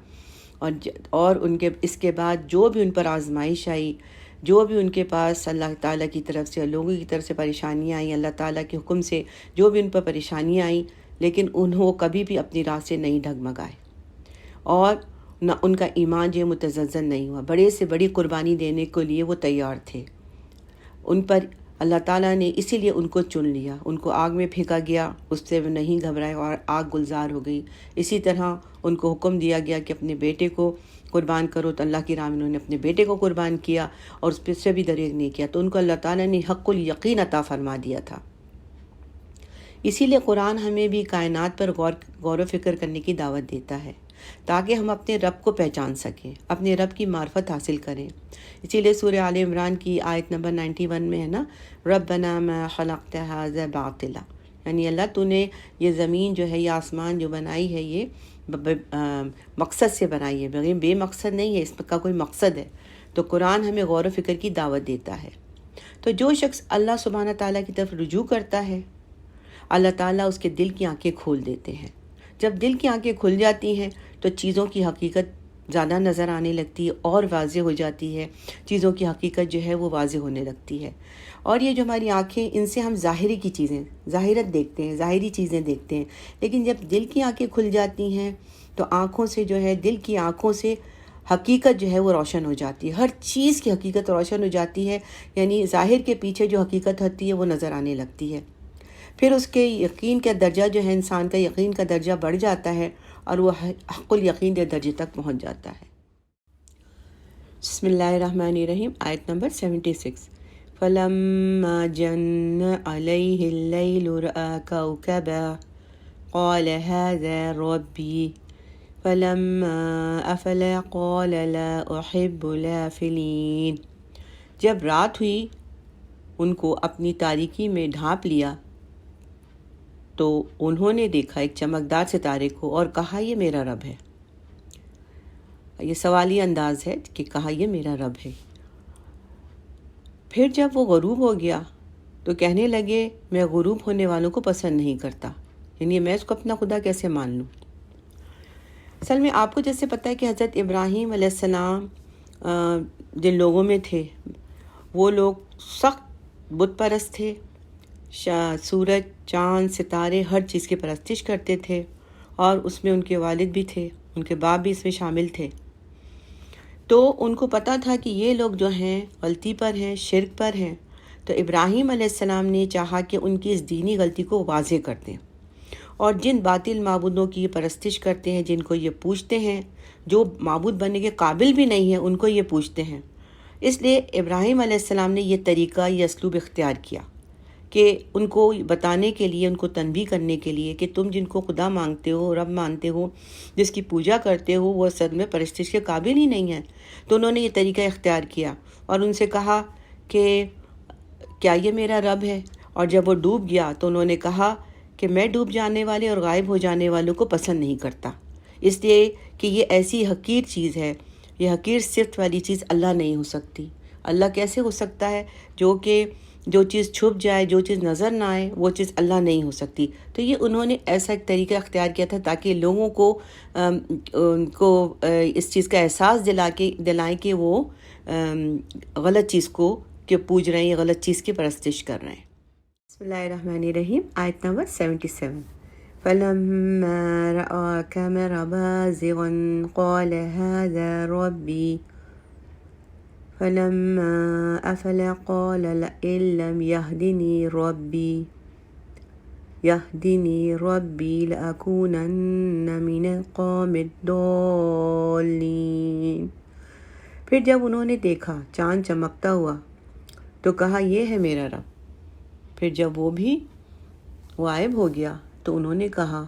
اور ان کے اس کے بعد جو بھی ان پر آزمائش آئی، جو بھی ان کے پاس اللہ تعالیٰ کی طرف سے، لوگوں کی طرف سے پریشانیاں آئیں، اللہ تعالیٰ کے حکم سے جو بھی ان پر پریشانیاں آئیں، لیکن انہوں کبھی بھی اپنی راہ سے نہیں ڈگمگائے اور نہ ان کا ایمان جو متزلزل نہیں ہوا. بڑے سے بڑی قربانی دینے کے لیے وہ تیار تھے. ان پر اللہ تعالیٰ نے اسی لیے ان کو چن لیا. ان کو آگ میں پھینکا گیا، اس سے وہ نہیں گھبرائے اور آگ گلزار ہو گئی. اسی طرح ان کو حکم دیا گیا کہ اپنے بیٹے کو قربان کرو، تو اللہ کی راہ میں انہوں نے اپنے بیٹے کو قربان کیا اور اس پہ سے بھی دریغ نہیں کیا. تو ان کو اللہ تعالیٰ نے حق الیقین عطا فرما دیا تھا. اسی لیے قرآن ہمیں بھی کائنات پر غور و فکر کرنے کی دعوت دیتا ہے تاکہ ہم اپنے رب کو پہچان سکیں، اپنے رب کی معرفت حاصل کریں. اسی لیے سورہ آل عمران کی آیت نمبر 91 میں ہے نا، ربنا ما خلقت ھذا باطلا، یعنی اللہ تو نے یہ زمین جو ہے، یہ آسمان جو بنائی ہے، یہ مقصد سے بنائی ہے، بے مقصد نہیں ہے، اس کا کوئی مقصد ہے. تو قرآن ہمیں غور و فکر کی دعوت دیتا ہے. تو جو شخص اللہ سبحانہ تعالیٰ کی طرف رجوع کرتا ہے، اللہ تعالیٰ اس کے دل کی آنکھیں کھول دیتے ہیں. جب دل کی آنکھیں کھل جاتی ہیں تو چیزوں کی حقیقت زیادہ نظر آنے لگتی ہے اور واضح ہو جاتی ہے. چیزوں کی حقیقت جو ہے وہ واضح ہونے لگتی ہے. اور یہ جو ہماری آنکھیں، ان سے ہم ظاہری کی چیزیں، ظاہرت دیکھتے ہیں، ظاہری چیزیں دیکھتے ہیں، لیکن جب دل کی آنکھیں کھل جاتی ہیں تو آنکھوں سے جو ہے، دل کی آنکھوں سے حقیقت جو ہے وہ روشن ہو جاتی ہے. ہر چیز کی حقیقت روشن ہو جاتی ہے، یعنی ظاہر کے پیچھے جو حقیقت ہوتی ہے وہ نظر آنے لگتی ہے. پھر اس کے یقین کا درجہ جو ہے، انسان کا یقین کا درجہ بڑھ جاتا ہے اور وہ حق الیقین کے درجے تک پہنچ جاتا ہے. بسم اللہ الرحمن الرحیم، آیت نمبر 76. فَلَمَّا جَنَّ عَلَيْهِ اللَّيْلُ رَأَىٰ كَوْكَبًا قَالَ هَٰذَا رَبِّي فَلَمَّا أَفَلَ قَالَ لَا أُحِبُّ الْآفِلِينَ. جب رات ہوئی، ان کو اپنی تاریکی میں ڈھانپ لیا تو انہوں نے دیکھا ایک چمکدار ستارے کو اور کہا یہ میرا رب ہے. یہ سوالی انداز ہے کہ کہا یہ میرا رب ہے. پھر جب وہ غروب ہو گیا تو کہنے لگے میں غروب ہونے والوں کو پسند نہیں کرتا، یعنی میں اس کو اپنا خدا کیسے مان لوں. اصل میں آپ کو جیسے پتہ ہے کہ حضرت ابراہیم علیہ السلام جن لوگوں میں تھے وہ لوگ سخت بت پرست تھے، سورج، چاند، ستارے، ہر چیز کی پرستش کرتے تھے، اور اس میں ان کے والد بھی تھے، ان کے باپ بھی اس میں شامل تھے. تو ان کو پتہ تھا کہ یہ لوگ جو ہیں غلطی پر ہیں، شرک پر ہیں. تو ابراہیم علیہ السلام نے چاہا کہ ان کی اس دینی غلطی کو واضح کر دیں، اور جن باطل معبودوں کی پرستش کرتے ہیں، جن کو یہ پوجتے ہیں، جو معبود بننے کے قابل بھی نہیں ہیں، ان کو یہ پوجتے ہیں. اس لیے ابراہیم علیہ السلام نے یہ طریقہ، یہ اسلوب اختیار کیا کہ ان کو بتانے کے لیے، ان کو تنبیہ کرنے کے لیے کہ تم جن کو خدا مانگتے ہو، رب مانتے ہو، جس کی پوجا کرتے ہو، وہ اصل میں پرستش کے قابل ہی نہیں ہیں۔ تو انہوں نے یہ طریقہ اختیار کیا اور ان سے کہا کہ کیا یہ میرا رب ہے؟ اور جب وہ ڈوب گیا تو انہوں نے کہا کہ میں ڈوب جانے والے اور غائب ہو جانے والوں کو پسند نہیں کرتا، اس لیے کہ یہ ایسی حقیر چیز ہے، یہ حقیر صفت والی چیز اللہ نہیں ہو سکتی۔ اللہ کیسے ہو سکتا ہے؟ جو چیز چھپ جائے، جو چیز نظر نہ آئے، وہ چیز اللہ نہیں ہو سکتی۔ تو یہ انہوں نے ایسا ایک طریقہ اختیار کیا تھا تاکہ لوگوں کو اس چیز کا احساس دلائیں کہ وہ غلط چیز کو کہ پوج رہے ہیں، غلط چیز کی پرستش کر رہے ہیں۔ بسم اللہ الرحمن الرحیم، آیت نمبر 77۔ فَلَمَّا رَأَى الْقَمَرَ بَازِغًا قَالَ هَذَا رَبِّي فَلَمَّا أَفَلَ قَالَ لَئِن لَّمْ يَهْدِنِي رَبِّي لَأَكُونَنَّ مِنَ الْقَوْمِ الضَّالِّينَ۔ پھر جب انہوں نے دیکھا چاند چمکتا ہوا تو کہا یہ ہے میرا رب۔ پھر جب وہ بھی غائب ہو گیا تو انہوں نے کہا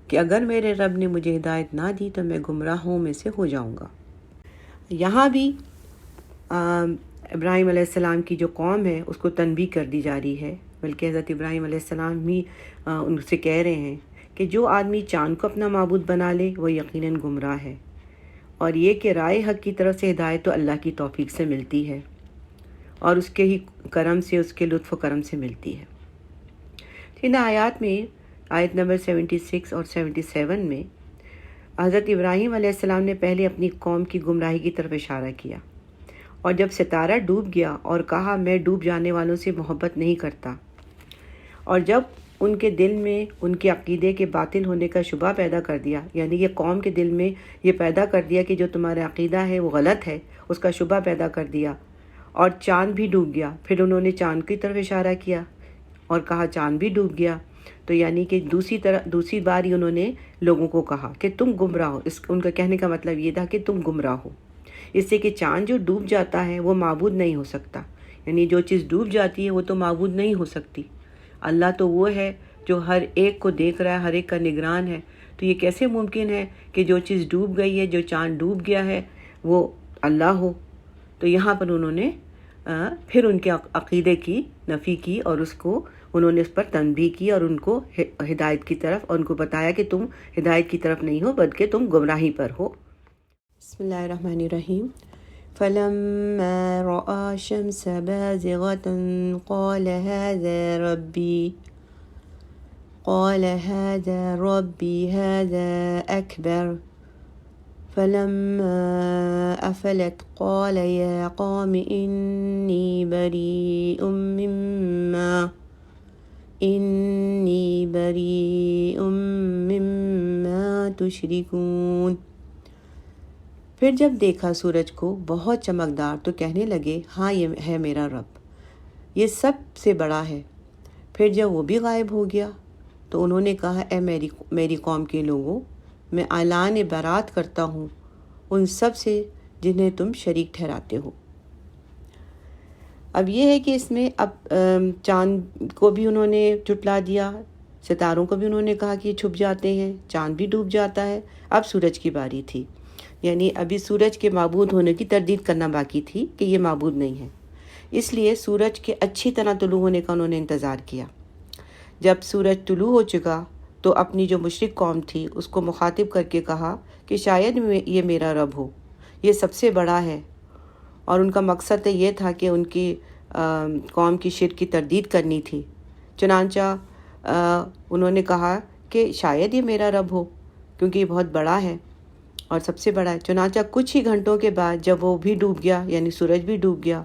کہ اگر میرے رب نے مجھے ہدایت نہ دی تو میں گمراہوں میں سے ہو جاؤں گا۔ یہاں بھی ابراہیم علیہ السلام کی جو قوم ہے اس کو تنبیہ کر دی جا رہی ہے، بلکہ حضرت ابراہیم علیہ السلام بھی ان سے کہہ رہے ہیں کہ جو آدمی چاند کو اپنا معبود بنا لے وہ یقیناً گمراہ ہے، اور یہ کہ رائے حق کی طرف سے ہدایت تو اللہ کی توفیق سے ملتی ہے اور اس کے ہی کرم سے، اس کے لطف و کرم سے ملتی ہے۔ ان آیات میں آیت نمبر 76 اور 77 میں حضرت ابراہیم علیہ السلام نے پہلے اپنی قوم کی گمراہی کی طرف اشارہ کیا، اور جب ستارہ ڈوب گیا اور کہا میں ڈوب جانے والوں سے محبت نہیں کرتا، اور جب ان کے دل میں ان کے عقیدے کے باطل ہونے کا شبہ پیدا کر دیا، یعنی یہ قوم کے دل میں یہ پیدا کر دیا کہ جو تمہارا عقیدہ ہے وہ غلط ہے، اس کا شبہ پیدا کر دیا، اور چاند بھی ڈوب گیا، پھر انہوں نے چاند کی طرف اشارہ کیا اور کہا چاند بھی ڈوب گیا، تو یعنی کہ دوسری بار ہی انہوں نے لوگوں کو کہا کہ تم گمراہ ہو۔ ان کا کہنے کا مطلب یہ تھا کہ تم گمراہ ہو، اس سے کہ چاند جو ڈوب جاتا ہے وہ معبود نہیں ہو سکتا، یعنی جو چیز ڈوب جاتی ہے وہ تو معبود نہیں ہو سکتی۔ اللہ تو وہ ہے جو ہر ایک کو دیکھ رہا ہے، ہر ایک کا نگران ہے، تو یہ کیسے ممکن ہے کہ جو چیز ڈوب گئی ہے، جو چاند ڈوب گیا ہے، وہ اللہ ہو؟ تو یہاں پر انہوں نے پھر ان کے عقیدے کی نفی کی اور انہوں نے اس پر تنبیہ کی اور ان کو ہدایت کی طرف، اور ان کو بتایا کہ تم ہدایت کی طرف نہیں ہو بلکہ تم گمراہی پر ہو۔ بسم اللہ الرحمن الرحیم۔ فَلَمَّا رَأَى الشَّمْسَ بَازِغَةً قَالَ هَذَا رَبِّي هَذَا أَكْبَرُ فَلَمَّا أَفَلَتْ قَالَ يَا قَوْمِ إِنِّي بَرِيءٌ مِّمَّا تُشْرِكُونَ۔ پھر جب دیکھا سورج کو بہت چمکدار تو کہنے لگے ہاں یہ ہے میرا رب، یہ سب سے بڑا ہے۔ پھر جب وہ بھی غائب ہو گیا تو انہوں نے کہا اے میری قوم کے لوگوں، میں اعلان برات کرتا ہوں ان سب سے جنہیں تم شریک ٹھہراتے ہو۔ اب یہ ہے کہ اس میں اب چاند کو بھی انہوں نے جھٹلا دیا، ستاروں کو بھی انہوں نے کہا کہ یہ چھپ جاتے ہیں، چاند بھی ڈوب جاتا ہے۔ اب سورج کی باری تھی، یعنی ابھی سورج کے معبود ہونے کی تردید کرنا باقی تھی کہ یہ معبود نہیں ہے، اس لیے سورج کے اچھی طرح طلوع ہونے کا انہوں نے انتظار کیا۔ جب سورج طلوع ہو چکا تو اپنی جو مشرک قوم تھی اس کو مخاطب کر کے کہا کہ شاید یہ میرا رب ہو، یہ سب سے بڑا ہے، اور ان کا مقصد یہ تھا کہ ان کی قوم کی شرک کی تردید کرنی تھی۔ چنانچہ انہوں نے کہا کہ شاید یہ میرا رب ہو کیونکہ یہ بہت بڑا ہے اور سب سے بڑا ہے۔ چنانچہ کچھ ہی گھنٹوں کے بعد جب وہ بھی ڈوب گیا، یعنی سورج بھی ڈوب گیا،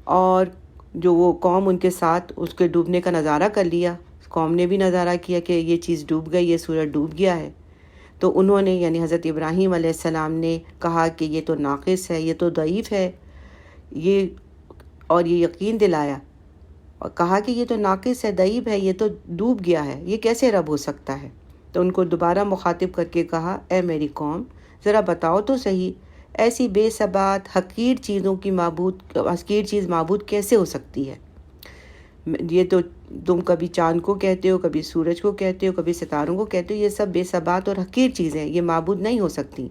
اور جو وہ قوم ان کے ساتھ اس کے ڈوبنے کا نظارہ کر لیا، قوم نے بھی نظارہ کیا کہ یہ چیز ڈوب گئی، یہ سورج ڈوب گیا ہے، تو انہوں نے یعنی حضرت ابراہیم علیہ السلام نے کہا کہ یہ تو ناقص ہے، یہ تو ضعیف ہے، اور یہ یقین دلایا اور کہا کہ یہ تو ناقص ہے، ضعیف ہے، یہ تو ڈوب گیا ہے، یہ کیسے رب ہو سکتا ہے؟ تو ان کو دوبارہ مخاطب کر کے کہا اے میری قوم، ذرا بتاؤ تو صحیح، ایسی بے ثبات حقیر چیز معبود کیسے ہو سکتی ہے؟ یہ تو تم کبھی چاند کو کہتے ہو، کبھی سورج کو کہتے ہو، کبھی ستاروں کو کہتے ہو، یہ سب بے ثبات اور حقیر چیزیں ہیں، یہ معبود نہیں ہو سکتی۔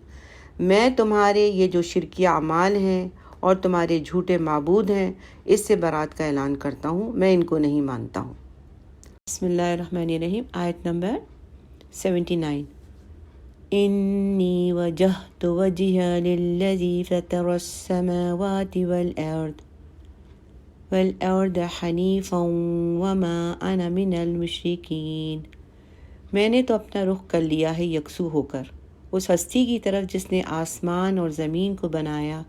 میں تمہارے یہ جو شرکیہ اعمال ہیں اور تمہارے جھوٹے معبود ہیں، اس سے برات کا اعلان کرتا ہوں، میں ان کو نہیں مانتا ہوں۔ بسم اللہ الرحمن الرحیم، آیت نمبر 79۔ انی وجہت وجہی للذی فطر السماوات والارض حنیفا وما انا من المشرکین۔ میں نے تو اپنا رخ کر لیا ہے یکسو ہو کر اس ہستی کی طرف جس نے آسمان اور زمین کو بنایا،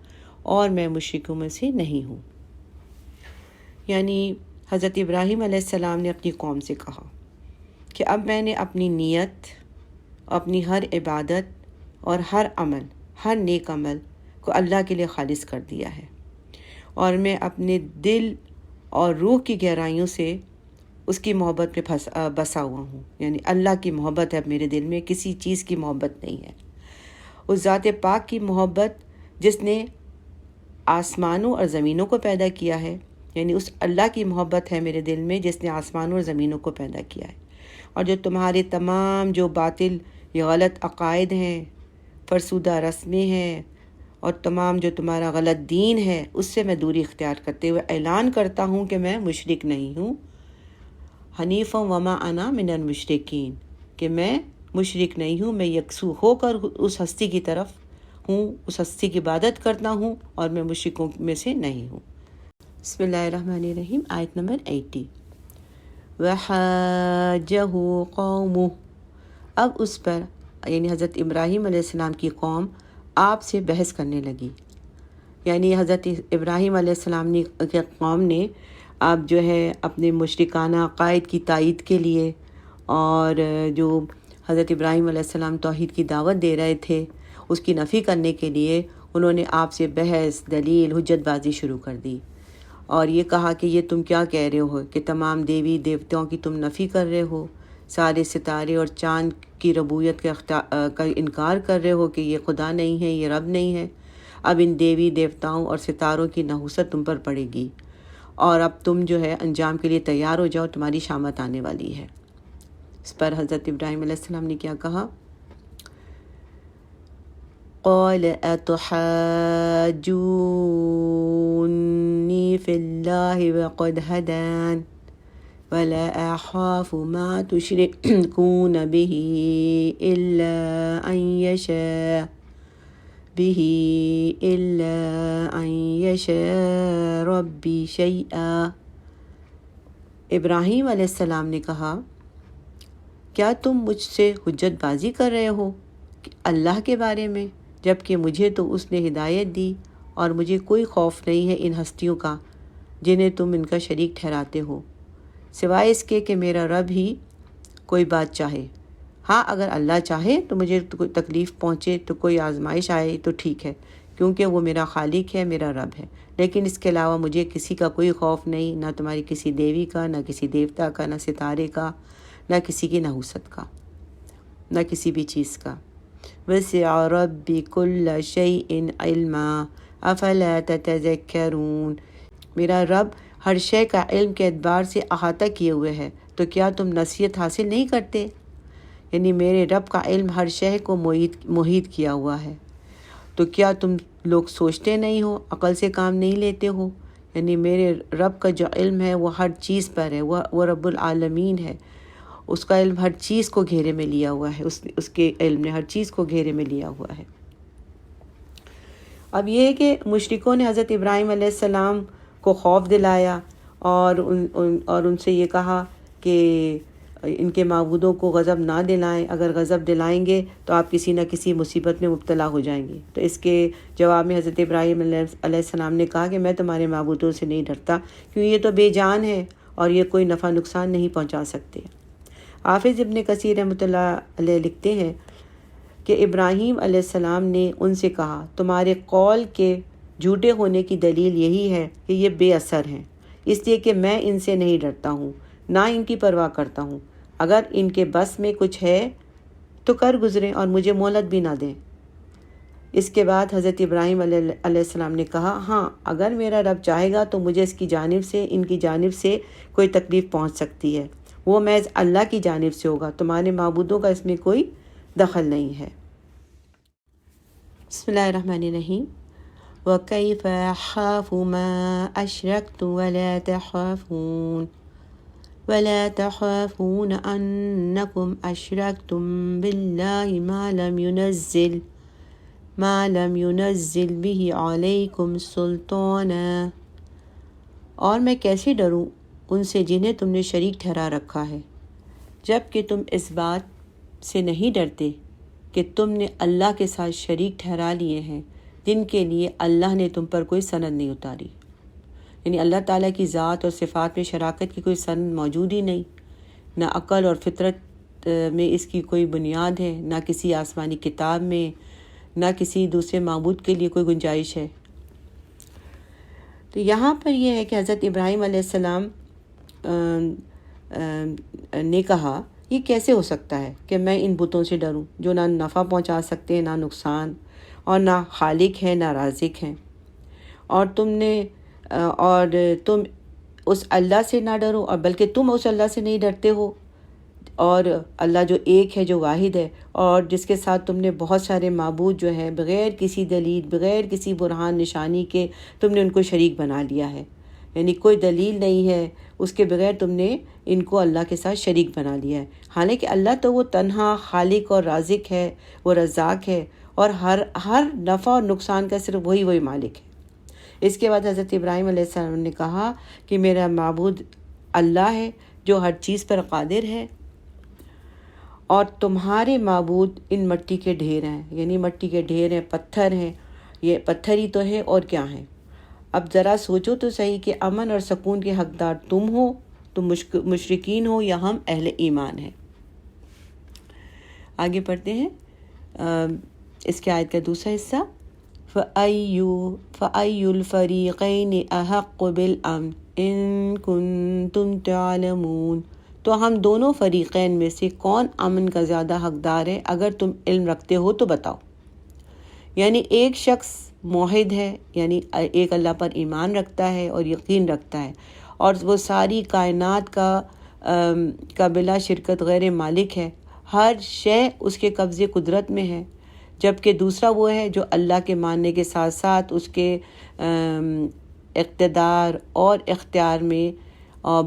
اور میں مشرکوں میں سے نہیں ہوں۔ یعنی حضرت ابراہیم علیہ السلام نے اپنی قوم سے کہا کہ اب میں نے اپنی نیت، اپنی ہر عبادت اور ہر عمل، ہر نیک عمل کو اللہ کے لیے خالص کر دیا ہے، اور میں اپنے دل اور روح کی گہرائیوں سے اس کی محبت میں بسا ہوا ہوں۔ یعنی اللہ کی محبت ہے اب میرے دل میں، کسی چیز کی محبت نہیں ہے۔ اس ذات پاک کی محبت جس نے آسمانوں اور زمینوں کو پیدا کیا ہے، یعنی اس اللہ کی محبت ہے میرے دل میں جس نے آسمانوں اور زمینوں کو پیدا کیا ہے۔ اور جو تمہارے تمام جو باطل یا غلط عقائد ہیں، فرسودہ رسمیں ہیں، اور تمام جو تمہارا غلط دین ہے، اس سے میں دوری اختیار کرتے ہوئے اعلان کرتا ہوں کہ میں مشرک نہیں ہوں۔ حنیفا وما انا من المشرکین، کہ میں مشرک نہیں ہوں، میں یکسو ہو کر اس ہستی کی طرف ہوں، اس ہستی کی عبادت کرتا ہوں، اور میں مشرکوں میں سے نہیں ہوں۔ بسم اللہ الرحمن الرحیم، آیت نمبر 80۔ وَحَاجَّهُ قَوْمُهُ، اب اس پر یعنی حضرت ابراہیم علیہ السلام کی قوم آپ سے بحث کرنے لگی۔ یعنی حضرت ابراہیم علیہ السلام کی قوم نے اب جو ہے اپنے مشرکانہ عقائد کی تائید کے لیے، اور جو حضرت ابراہیم علیہ السلام توحید کی دعوت دے رہے تھے اس کی نفی کرنے کے لیے، انہوں نے آپ سے بحث، دلیل، حجت بازی شروع کر دی، اور یہ کہا کہ یہ تم کیا کہہ رہے ہو کہ تمام دیوی دیوتاؤں کی تم نفی کر رہے ہو، سارے ستارے اور چاند کی ربوبیت کا انکار کر رہے ہو کہ یہ خدا نہیں ہے، یہ رب نہیں ہے۔ اب ان دیوی دیوتاؤں اور ستاروں کی نحوست تم پر پڑے گی، اور اب تم جو ہے انجام کے لیے تیار ہو جاؤ، تمہاری شامت آنے والی ہے۔ اس پر حضرت ابراہیم علیہ السلام نے کیا کہا؟ قال اتحاجونی فی اللہ وقد ہدان ولا اخاف ما تشركون به الا ان يشاء ربی شیئا۔ ابراہیم علیہ السلام نے کہا، کیا تم مجھ سے حجت بازی کر رہے ہو اللہ کے بارے میں، جبکہ مجھے تو اس نے ہدایت دی، اور مجھے کوئی خوف نہیں ہے ان ہستیوں کا جنہیں تم ان کا شریک ٹھہراتے ہو، سوائے اس کے کہ میرا رب ہی کوئی بات چاہے۔ ہاں، اگر اللہ چاہے تو مجھے کوئی تکلیف پہنچے، تو کوئی آزمائش آئے تو ٹھیک ہے، کیونکہ وہ میرا خالق ہے، میرا رب ہے، لیکن اس کے علاوہ مجھے کسی کا کوئی خوف نہیں، نہ تمہاری کسی دیوی کا، نہ کسی دیوتا کا، نہ ستارے کا، نہ کسی کی نحوست کا، نہ کسی بھی چیز کا۔ وسع ربی کل شیء علما افلا تتذکرون، میرا رب ہر شے کا علم کے اعتبار سے احاطہ کیے ہوئے ہے، تو کیا تم نصیحت حاصل نہیں کرتے؟ یعنی میرے رب کا علم ہر شے کو محیط کیا ہوا ہے، تو کیا تم لوگ سوچتے نہیں ہو، عقل سے کام نہیں لیتے ہو؟ یعنی میرے رب کا جو علم ہے وہ ہر چیز پر ہے، وہ رب العالمین ہے، اس کا علم ہر چیز کو گھیرے میں لیا ہوا ہے، اس کے علم نے ہر چیز کو گھیرے میں لیا ہوا ہے۔ اب یہ ہے کہ مشرکوں نے حضرت ابراہیم علیہ السلام کو خوف دلایا، اور ان سے یہ کہا کہ ان کے معبودوں کو غضب نہ دلائیں، اگر غضب دلائیں گے تو آپ کسی نہ کسی مصیبت میں مبتلا ہو جائیں گے۔ تو اس کے جواب میں حضرت ابراہیم علیہ السلام نے کہا کہ میں تمہارے معبودوں سے نہیں ڈرتا، کیوں یہ تو بے جان ہے اور یہ کوئی نفع نقصان نہیں پہنچا سکتے۔ حافظ ابن کثیر رحمۃ اللہ علیہ لکھتے ہیں کہ ابراہیم علیہ السلام نے ان سے کہا، تمہارے قول کے جھوٹے ہونے کی دلیل یہی ہے کہ یہ بے اثر ہیں، اس لیے کہ میں ان سے نہیں ڈرتا ہوں، نہ ان کی پرواہ کرتا ہوں، اگر ان کے بس میں کچھ ہے تو کر گزریں اور مجھے مہلت بھی نہ دیں۔ اس کے بعد حضرت ابراہیم علیہ السلام نے کہا ہاں اگر میرا رب چاہے گا تو مجھے اس کی جانب سے ان کی جانب سے کوئی تکلیف پہنچ سکتی ہے، وہ محض اللہ کی جانب سے ہوگا، تمہارے معبودوں کا اس میں کوئی دخل نہیں ہے۔ بسم اللہ الرحمن الرحیم۔ وَكَيْفَ أَخَافُ مَا أَشْرَكْتُمْ وَلَا تَخَافُونَ أَنَّكُمْ أَشْرَكْتُمْ بِاللَّهِ ما لم ينزل به علیکم سلطانا، اور میں کیسے ڈروں ان سے جنہیں تم نے شریک ٹھہرا رکھا ہے، جب کہ تم اس بات سے نہیں ڈرتے کہ تم نے اللہ کے ساتھ شریک ٹھہرا لیے ہیں جن کے لیے اللہ نے تم پر کوئی سند نہیں اتاری۔ یعنی اللہ تعالیٰ کی ذات اور صفات میں شراکت کی کوئی سند موجود ہی نہیں، نہ عقل اور فطرت میں اس کی کوئی بنیاد ہے، نہ کسی آسمانی کتاب میں، نہ کسی دوسرے معبود کے لیے کوئی گنجائش ہے۔ تو یہاں پر یہ ہے کہ حضرت ابراہیم علیہ السلام نے کہا یہ کیسے ہو سکتا ہے کہ میں ان بتوں سے ڈروں جو نہ نفع پہنچا سکتے ہیں نہ نقصان، اور نہ خالق ہیں نہ رازق ہیں، اور تم اس اللہ سے نہ ڈرو، اور بلکہ تم اس اللہ سے نہیں ڈرتے ہو، اور اللہ جو ایک ہے، جو واحد ہے، اور جس کے ساتھ تم نے بہت سارے معبود جو ہیں بغیر کسی دلیل، بغیر کسی برہان نشانی کے تم نے ان کو شریک بنا لیا ہے، یعنی کوئی دلیل نہیں ہے اس کے بغیر تم نے ان کو اللہ کے ساتھ شریک بنا لیا ہے، حالانکہ اللہ تو وہ تنہا خالق اور رازق ہے، وہ رزاق ہے، اور ہر نفع اور نقصان کا صرف وہی مالک ہے۔ اس کے بعد حضرت ابراہیم علیہ السلام نے کہا کہ میرا معبود اللہ ہے جو ہر چیز پر قادر ہے، اور تمہارے معبود ان مٹی کے ڈھیر ہیں، یعنی مٹی کے ڈھیر ہیں، پتھر ہیں، یہ پتھر ہی تو ہے اور کیا ہیں۔ اب ذرا سوچو تو صحیح کہ امن اور سکون کے حقدار تم ہو، تم مشرکین ہو، یا ہم اہل ایمان ہیں۔ آگے پڑھتے ہیں اس کی آیت کا دوسرا حصہ۔ فَأَيُّ الْفَرِيقَيْنِ أَحَقُّ بِالْأَمْنِ إِن كُنتُمْ تَعْلَمُونَ، تو ہم دونوں فریقین میں سے کون امن کا زیادہ حقدار ہے، اگر تم علم رکھتے ہو تو بتاؤ۔ یعنی ایک شخص موحد ہے، یعنی ایک اللہ پر ایمان رکھتا ہے اور یقین رکھتا ہے، اور وہ ساری کائنات کا بلا شرکت غیر مالک ہے، ہر شے اس کے قبضے قدرت میں ہے، جبکہ دوسرا وہ ہے جو اللہ کے ماننے کے ساتھ ساتھ اس کے اقتدار اور اختیار میں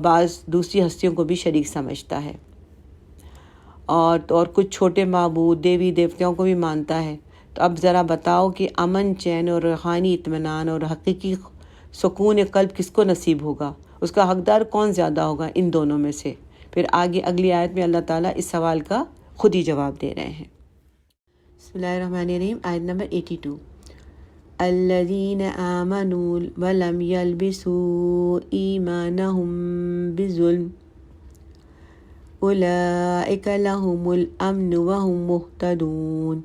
بعض دوسری ہستیوں کو بھی شریک سمجھتا ہے، اور کچھ چھوٹے معبود دیوی دیوتاؤں کو بھی مانتا ہے۔ تو اب ذرا بتاؤ کہ امن، چین اور روحانی اطمینان اور حقیقی سکون قلب کس کو نصیب ہوگا، اس کا حقدار کون زیادہ ہوگا ان دونوں میں سے۔ پھر آگے اگلی آیت میں اللہ تعالیٰ اس سوال کا خود ہی جواب دے رہے ہیں۔ بسم اللہ الرحمن الرحیم، آیت نمبر 82۔ الذین آمنوا ولم یلبسوا ایمانہم بظلم اولئک لہم الامن وہم مہتدون،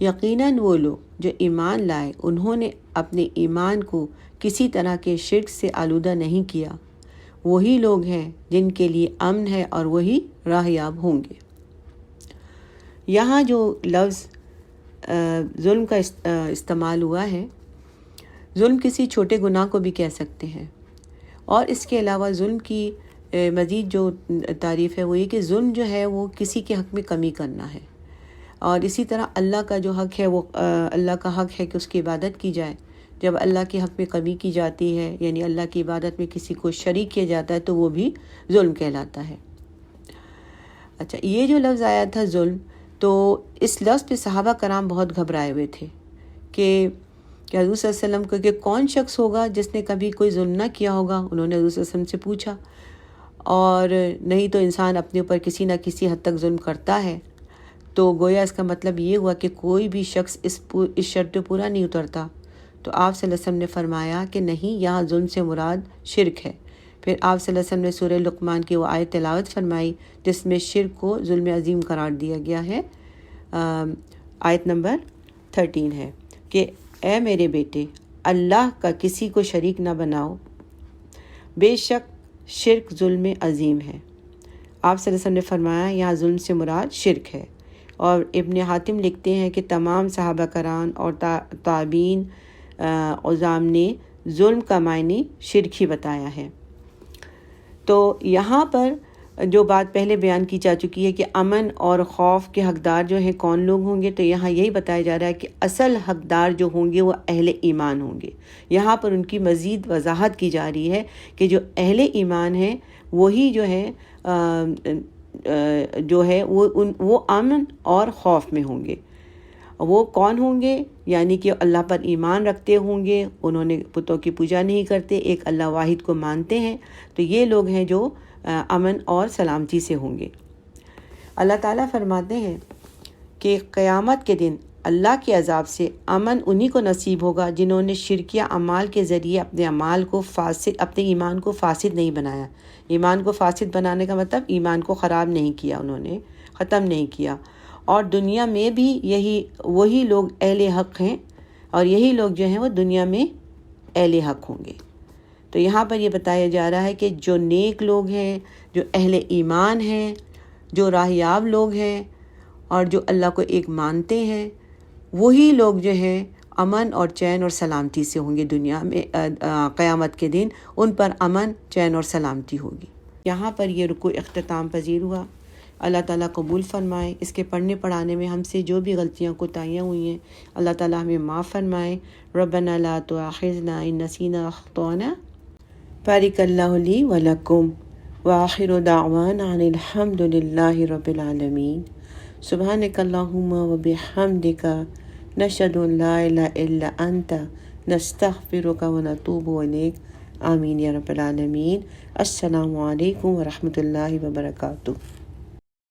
یقیناً وہ لوگ جو ایمان لائے انہوں نے اپنے ایمان کو کسی طرح کے شرک سے آلودہ نہیں کیا، وہی لوگ ہیں جن کے لیے امن ہے اور وہی راہ یاب ہوں گے۔ یہاں جو لفظ ظلم کا استعمال ہوا ہے، ظلم کسی چھوٹے گناہ کو بھی کہہ سکتے ہیں، اور اس کے علاوہ ظلم کی مزید جو تعریف ہے وہ یہ کہ ظلم جو ہے وہ کسی کے حق میں کمی کرنا ہے، اور اسی طرح اللہ کا جو حق ہے وہ اللہ کا حق ہے کہ اس کی عبادت کی جائے۔ جب اللہ کے حق میں کمی کی جاتی ہے، یعنی اللہ کی عبادت میں کسی کو شریک کیا جاتا ہے، تو وہ بھی ظلم کہلاتا ہے۔ اچھا، یہ جو لفظ آیا تھا ظلم، تو اس لفظ پہ صحابہ کرام بہت گھبرائے ہوئے تھے کہ حضور صلی اللہ علیہ وسلم کو کہ کون شخص ہوگا جس نے کبھی کوئی ظلم نہ کیا ہوگا۔ انہوں نے حضور صلی اللہ علیہ وسلم سے پوچھا، اور نہیں تو انسان اپنے اوپر کسی نہ کسی حد تک ظلم کرتا ہے، تو گویا اس کا مطلب یہ ہوا کہ کوئی بھی شخص اس شرط پہ پورا نہیں اترتا۔ تو آپ صلی اللہ علیہ وسلم نے فرمایا کہ نہیں، یہاں ظلم سے مراد شرک ہے۔ پھر آپ صلی اللہ علیہ وسلم نے سورہ لقمان کی وہ آیت تلاوت فرمائی جس میں شرک کو ظلم عظیم قرار دیا گیا ہے۔ آیت نمبر 13 ہے کہ اے میرے بیٹے، اللہ کا کسی کو شریک نہ بناؤ، بے شک شرک ظلم عظیم ہے۔ آپ صلی اللہ علیہ وسلم نے فرمایا یہاں ظلم سے مراد شرک ہے، اور ابن حاتم لکھتے ہیں کہ تمام صحابہ کرام اور تابعین عظام نے ظلم کا معنی شرک ہی بتایا ہے۔ تو یہاں پر جو بات پہلے بیان کی جا چکی ہے کہ امن اور خوف کے حقدار جو ہیں کون لوگ ہوں گے، تو یہاں یہی بتایا جا رہا ہے کہ اصل حقدار جو ہوں گے وہ اہل ایمان ہوں گے۔ یہاں پر ان کی مزید وضاحت کی جا رہی ہے کہ جو اہل ایمان ہیں وہی جو ہے وہ امن اور خوف میں ہوں گے۔ وہ کون ہوں گے؟ یعنی کہ اللہ پر ایمان رکھتے ہوں گے، انہوں نے بتوں کی پوجا نہیں کرتے، ایک اللہ واحد کو مانتے ہیں، تو یہ لوگ ہیں جو امن اور سلامتی سے ہوں گے۔ اللہ تعالیٰ فرماتے ہیں کہ قیامت کے دن اللہ کے عذاب سے امن انہی کو نصیب ہوگا جنہوں نے شرکیہ اعمال کے ذریعے اپنے ایمان کو فاسد نہیں بنایا۔ ایمان کو فاسد بنانے کا مطلب ایمان کو خراب نہیں کیا، انہوں نے ختم نہیں کیا، اور دنیا میں بھی وہی لوگ اہل حق ہیں، اور یہی لوگ جو ہیں وہ دنیا میں اہل حق ہوں گے۔ تو یہاں پر یہ بتایا جا رہا ہے کہ جو نیک لوگ ہیں، جو اہل ایمان ہیں، جو راہیاب لوگ ہیں، اور جو اللہ کو ایک مانتے ہیں، وہی لوگ جو ہیں امن اور چین اور سلامتی سے ہوں گے دنیا میں۔ قیامت کے دن ان پر امن، چین اور سلامتی ہوگی۔ یہاں پر یہ رکوع اختتام پذیر ہوا۔ اللہ تعالیٰ قبول فرمائے۔ اس کے پڑھنے پڑھانے میں ہم سے جو بھی غلطیاں کوتاہیاں ہوئی ہیں اللہ تعالیٰ ہمیں معاف فرمائے۔ ربنا لا تؤاخذنا ان نسینا او اخطأنا۔ بارک اللہ لی ولکم وآخر دعوانا ان الحمد للہ رب العالمین۔ سبحانک اللہم وبحمدک نشہد ان لا الہ الا انت نستغفرک ونتوب الیک۔ آمین یا رب العالمین۔ السلام علیکم ورحمۃ اللہ وبرکاتہ۔